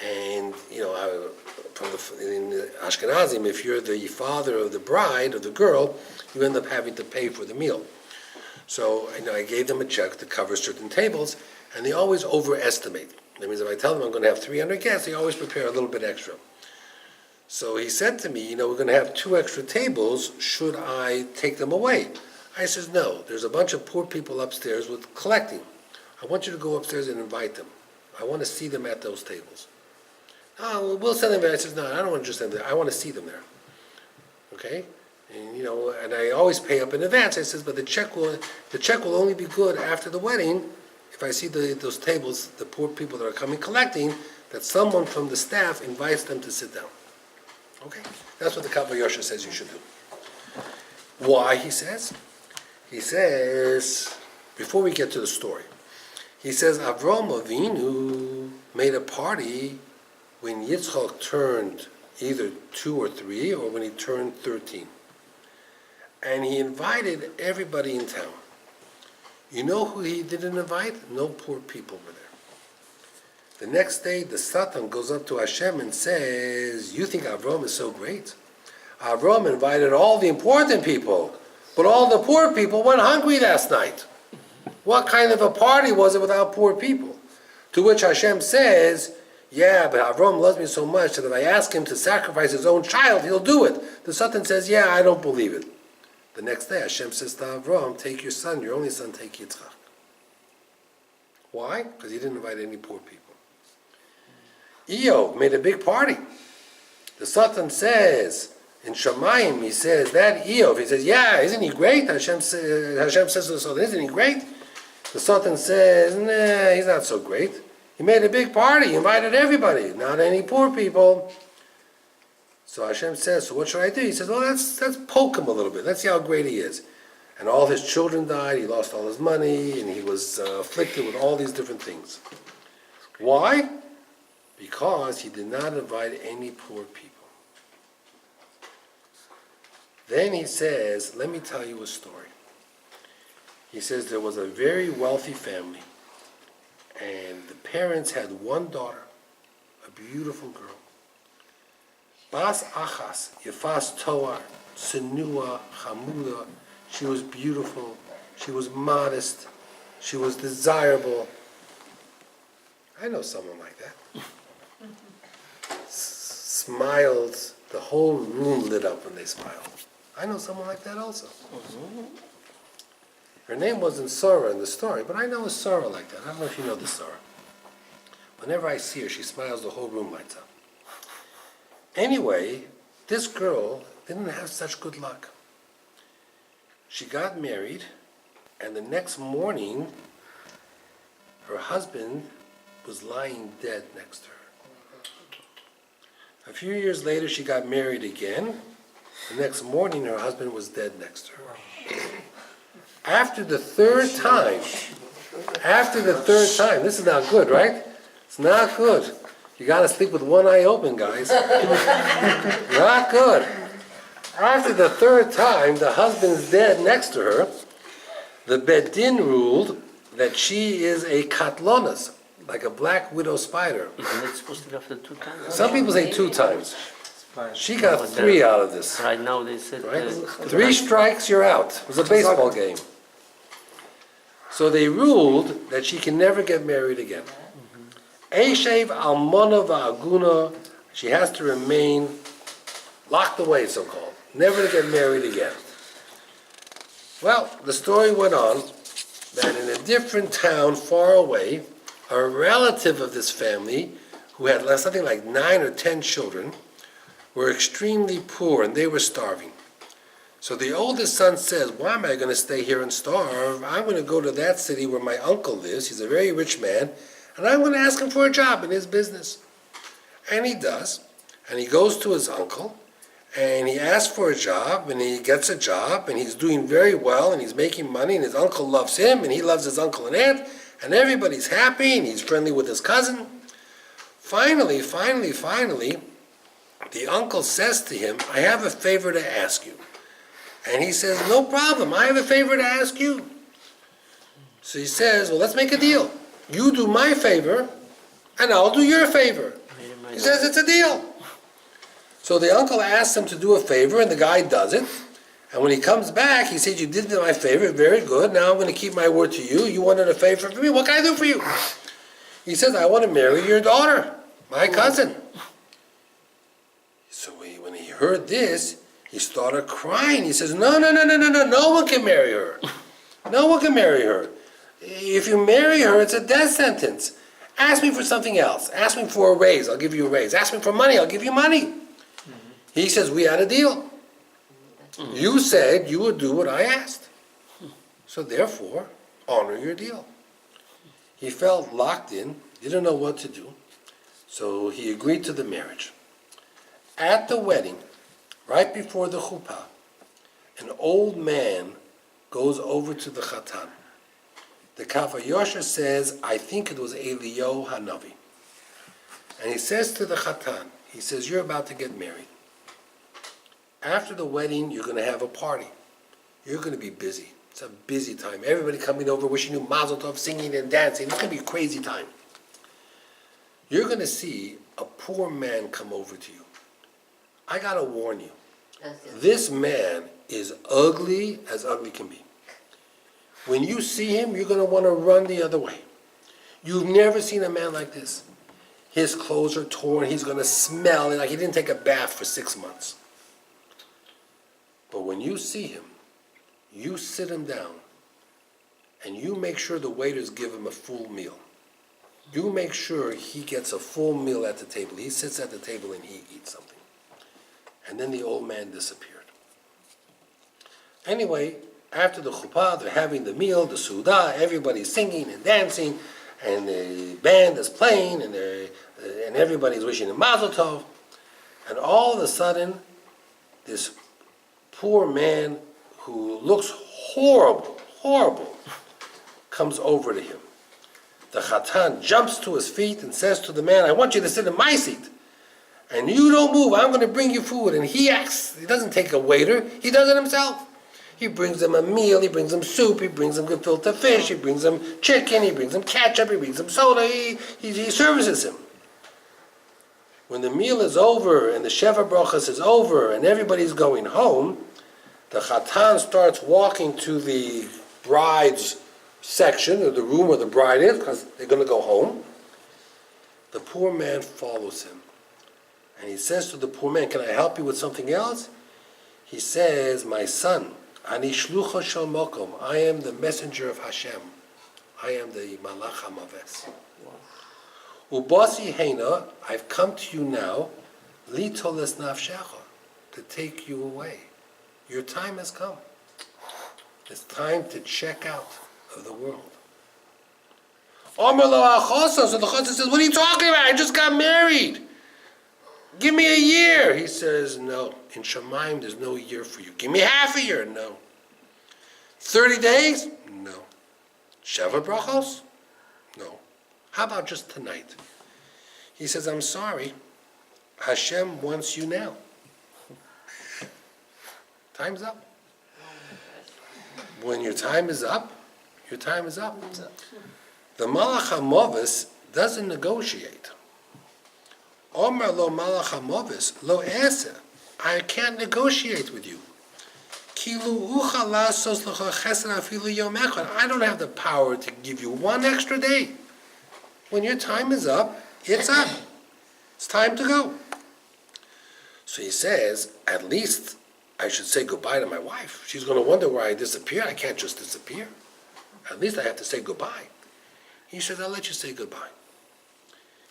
And, you know, in Ashkenazim, if you're the father of the bride, or the girl, you end up having to pay for the meal. So, you know, I gave them a check to cover certain tables, and they always overestimate. That means if I tell them I'm going to have 300 guests, they always prepare a little bit extra. So he said to me, you know, we're going to have 2 extra tables, should I take them away? I says, no, there's a bunch of poor people upstairs with collecting. I want you to go upstairs and invite them. I want to see them at those tables. Oh, we'll send them there. I says, no, I don't want to just send them there. I want to see them there. Okay? And, you know, and I always pay up in advance. I says, but the check will only be good after the wedding if I see those tables, the poor people that are coming collecting, that someone from the staff invites them to sit down. Okay? That's what the Kav HaYoshar says you should do. Why, he says? He says, before we get to the story, he says Avraham Avinu made a party when Yitzchak turned either 2 or 3, or when he turned 13. And he invited everybody in town. You know who he didn't invite? No poor people were there. The next day, the Satan goes up to Hashem and says, you think Avraham is so great? Avraham invited all the important people, but all the poor people went hungry last night. What kind of a party was it without poor people? To which Hashem says, yeah, but Avraham loves me so much that if I ask him to sacrifice his own child, he'll do it. The Satan says, yeah, I don't believe it. The next day, Hashem says to Avraham, take your son, your only son, take Yitzchak. Why? Because he didn't invite any poor people. Eov made a big party. The Satan says, in Shamayim, he says, that Eov, he says, yeah, isn't he great? Hashem says to the Satan, isn't he great? The Satan says, nah, he's not so great. He made a big party, he invited everybody, not any poor people. So Hashem says, so what should I do? He says, well, let's poke him a little bit. Let's see how great he is. And all his children died, he lost all his money, and he was afflicted with all these different things. Why? Because he did not invite any poor people. Then he says, let me tell you a story. He says there was a very wealthy family, and the parents had one daughter, a beautiful girl. Bas Achas, Yefas Toar, Senua, Hamuda. She was beautiful, she was modest, she was desirable. I know someone like that. Smiled, the whole room lit up when they smiled. I know someone like that also. Her name wasn't Sarah in the story, but I know a Sarah like that. I don't know if you know the Sarah. Whenever I see her, she smiles, the whole room lights up. Anyway, this girl didn't have such good luck. She got married, and the next morning, her husband was lying dead next to her. A few years later, she got married again. The next morning, her husband was dead next to her. After the third time, this is not good, right? It's not good. You gotta sleep with one eye open, guys. Not good. After the third time, the husband's dead next to her, the Beit Din ruled that she is a katlonas, like a black widow spider.
Isn't it supposed to be after 2 times?
Some people say 2 times.
Fine.
She got 3 out of this.
Right now they said...
Right? 3 strikes, you're out. It was a baseball game. So they ruled that she can never get married again. Eshev almona va'aguna, she has to remain locked away, so-called, never to get married again. Well, the story went on that in a different town far away, a relative of this family, who had something like 9 or 10 children, were extremely poor and they were starving. So the oldest son says, why am I going to stay here and starve? I'm going to go to that city where my uncle lives. He's a very rich man, and I'm going to ask him for a job in his business. And he does. And he goes to his uncle, and he asks for a job, and he gets a job, and he's doing very well, and he's making money, and his uncle loves him, and he loves his uncle and aunt, and everybody's happy, and he's friendly with his cousin. Finally, the uncle says to him, I have a favor to ask you. And he says, no problem, I have a favor to ask you. So he says, well, let's make a deal. You do my favor, and I'll do your favor. He says, it's a deal. So the uncle asks him to do a favor, and the guy does it. And when he comes back, he says, you did my favor, very good. Now I'm going to keep my word to you. You wanted a favor for me, what can I do for you? He says, I want to marry your daughter, my cousin. So when he heard this, he started crying. He says, no one can marry her. No one can marry her. If you marry her, it's a death sentence. Ask me for something else. Ask me for a raise, I'll give you a raise. Ask me for money, I'll give you money. He says, we had a deal. You said you would do what I asked. So therefore, honor your deal. He felt locked in, didn't know what to do, so he agreed to the marriage. At the wedding, right before the chuppah, an old man goes over to the chatan. The Kaf Yosher says, I think it was Eliyahu Hanavi. And he says to the chatan, he says, you're about to get married. After the wedding, you're going to have a party. You're going to be busy. It's a busy time. Everybody coming over, wishing you mazel tov, singing and dancing. It's going to be a crazy time. You're going to see a poor man come over to you. I got to warn you. This man is ugly as ugly can be. When you see him, you're going to want to run the other way. You've never seen a man like this. His clothes are torn. He's going to smell like he didn't take a bath for 6 months. But when you see him, you sit him down and you make sure the waiters give him a full meal. You make sure he gets a full meal at the table. He sits at the table and he eats something. And then the old man disappeared. Anyway, after the chuppah, they're having the meal, the sudah, everybody's singing and dancing, and the band is playing, and everybody's wishing him Mazel Tov, and all of a sudden, this poor man who looks horrible, comes over to him. The Chatan jumps to his feet and says to the man, I want you to sit in my seat. And you don't move, I'm going to bring you food. And he doesn't take a waiter, he does it himself. He brings him a meal, he brings him soup, he brings him gefilte fish, he brings him chicken, he brings him ketchup, he brings him soda, he services him. When the meal is over and the Sheva Brachas is over and everybody's going home, the Chatan starts walking to the bride's section, or the room where the bride is, because they're going to go home. The poor man follows him. And he says to the poor man, can I help you with something else? He says, my son, Ani shlucha shel mokom, I am the messenger of Hashem. I am the Malach HaMaves. Ubasi heina, I've come to you now, litoles nafshecha, to take you away. Your time has come. It's time to check out of the world. Omer lo achoso, so the chosson says, what are you talking about? I just got married. Give me a year. He says, no. In Shemaim, there's no year for you. Give me half a year. No. 30 days? No. Sheva brachos? No. How about just tonight? He says, I'm sorry. Hashem wants you now. Time's up. When your time is up, your time is up. The Malach HaMaves doesn't negotiate. Omer lo Malach HaMaves lo ese. I can't negotiate with you. Kilu ucha lasos lecha chesed afilu yom echad. I don't have the power to give you one extra day. When your time is up, it's up. It's time to go. So he says, at least I should say goodbye to my wife. She's going to wonder why I disappeared. I can't just disappear. At least I have to say goodbye. He says, I'll let you say goodbye.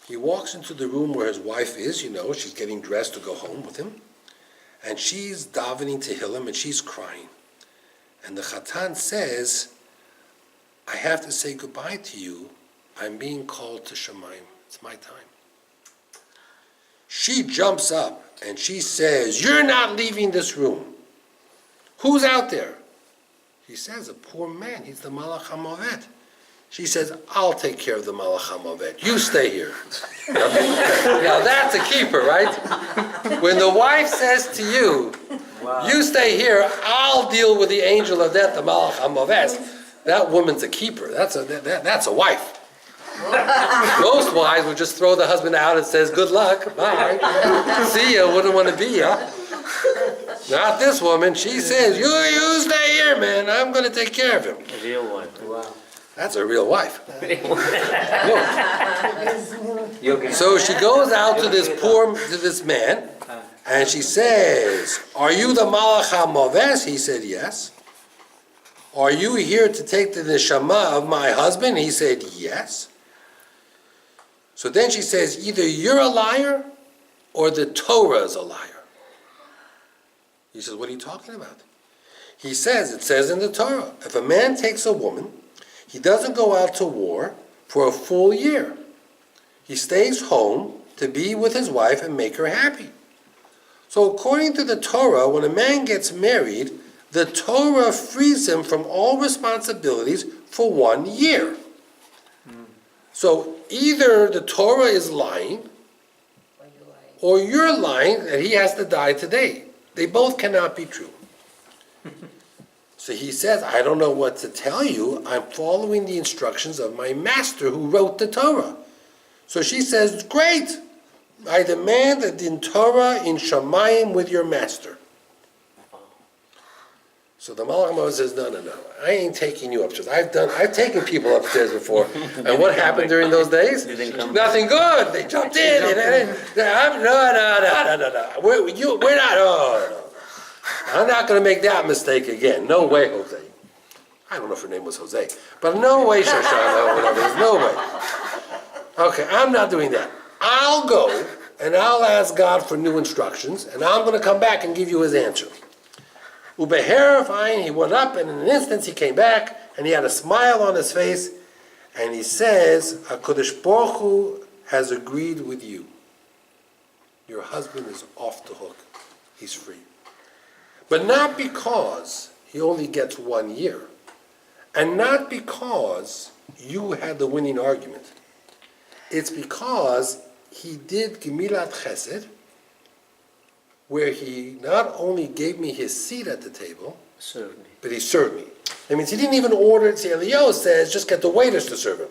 He walks into the room where his wife is, she's getting dressed to go home with him. And she's davening Tehillim and she's crying. And the Chatan says, I have to say goodbye to you. I'm being called to Shemaim. It's my time. She jumps up and she says, you're not leaving this room. Who's out there? He says, a poor man. He's the Malach HaMavet. She says, I'll take care of the Malach HaMavet. You stay here. Now that's a keeper, right? When the wife says to you, you stay here, I'll deal with the angel of death, the Malach HaMavet. That woman's a keeper. That's a wife. Most wives would just throw the husband out and says, good luck, bye. See ya, wouldn't want to be ya. Not this woman. She says, you stay here, man. I'm going to take care of him.
A real one. Wow.
That's a real wife. So she goes out to this man, and she says, are you the Malach HaMaves? He said, yes. Are you here to take the neshama of my husband? He said, yes. So then she says, either you're a liar or the Torah is a liar. He says, what are you talking about? He says, it says in the Torah, if a man takes a woman, he doesn't go out to war for a full year. He stays home to be with his wife and make her happy. So according to the Torah, when a man gets married, the Torah frees him from all responsibilities for 1 year. So either the Torah is lying, or you're lying that he has to die today. They both cannot be true. So he says, I don't know what to tell you. I'm following the instructions of my master who wrote the Torah. So she says, great. I demand a din Torah in Shamayim with your master. So the Malach HaMavet says, no. I ain't taking you upstairs. I've taken people upstairs before. And what happened during those days? Nothing good. They jumped in. No. We're not. No. I'm not going to make that mistake again. No way, Jose. I don't know if her name was Jose. But no way, Shoshana, or whatever. There's no way. Okay, I'm not doing that. I'll go and I'll ask God for new instructions, and I'm going to come back and give you his answer. Ubeherifying, he went up, and in an instant he came back, and he had a smile on his face, And he says, HaKadosh Baruch Hu has agreed with you. Your husband is off the hook. He's free. But not because he only gets 1 year. And not because you had the winning argument. It's because he did Gemilat Chesed, where he not only gave me his seat at the table,
Serve me.
but he served me. That means he didn't even order it. See, Eliyahu says, just get the waiters to serve him.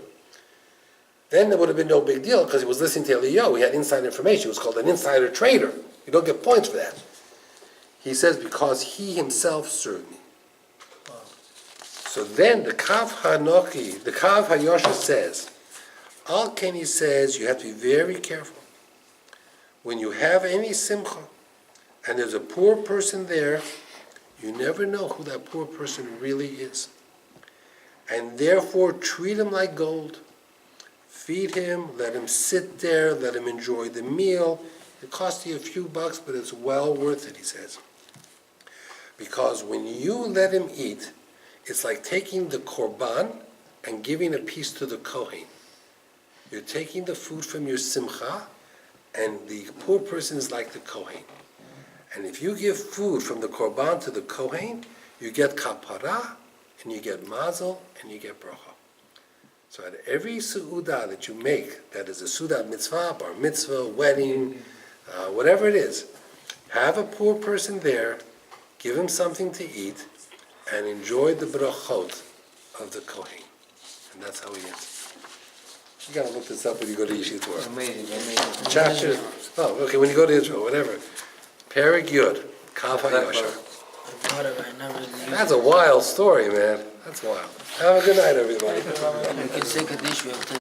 Then there would have been no big deal because he was listening to Eliyahu. He had inside information. It was called an insider trader. You don't get points for that. He says, because he himself served me. So then the Kav Hanochi, the Kav Hayosha says, Al Kenny says you have to be very careful. When you have any simcha, and there's a poor person there, you never know who that poor person really is. And therefore, treat him like gold. Feed him, let him sit there, let him enjoy the meal. It costs you a few bucks, but it's well worth it, he says. Because when you let him eat, it's like taking the korban and giving a piece to the kohen. You're taking the food from your simcha, and the poor person is like the kohen. And if you give food from the korban to the kohen, you get kapara, and you get mazel, and you get bracha. So at every su'udah that you make, that is a su'udah mitzvah, bar mitzvah, wedding, whatever it is, have a poor person there, give him something to eat, and enjoy the brachot of the kohen. And that's how he is. You gotta look this up when you go to Yeshiva Torah.
Amazing.
Chapter, okay, when you go to Israel, whatever. Perek Yud, Kav HaYosher.
I thought of it, I never really
That's a wild story, man. That's wild. Have a good night, everybody.
You can say Kaddish, you have to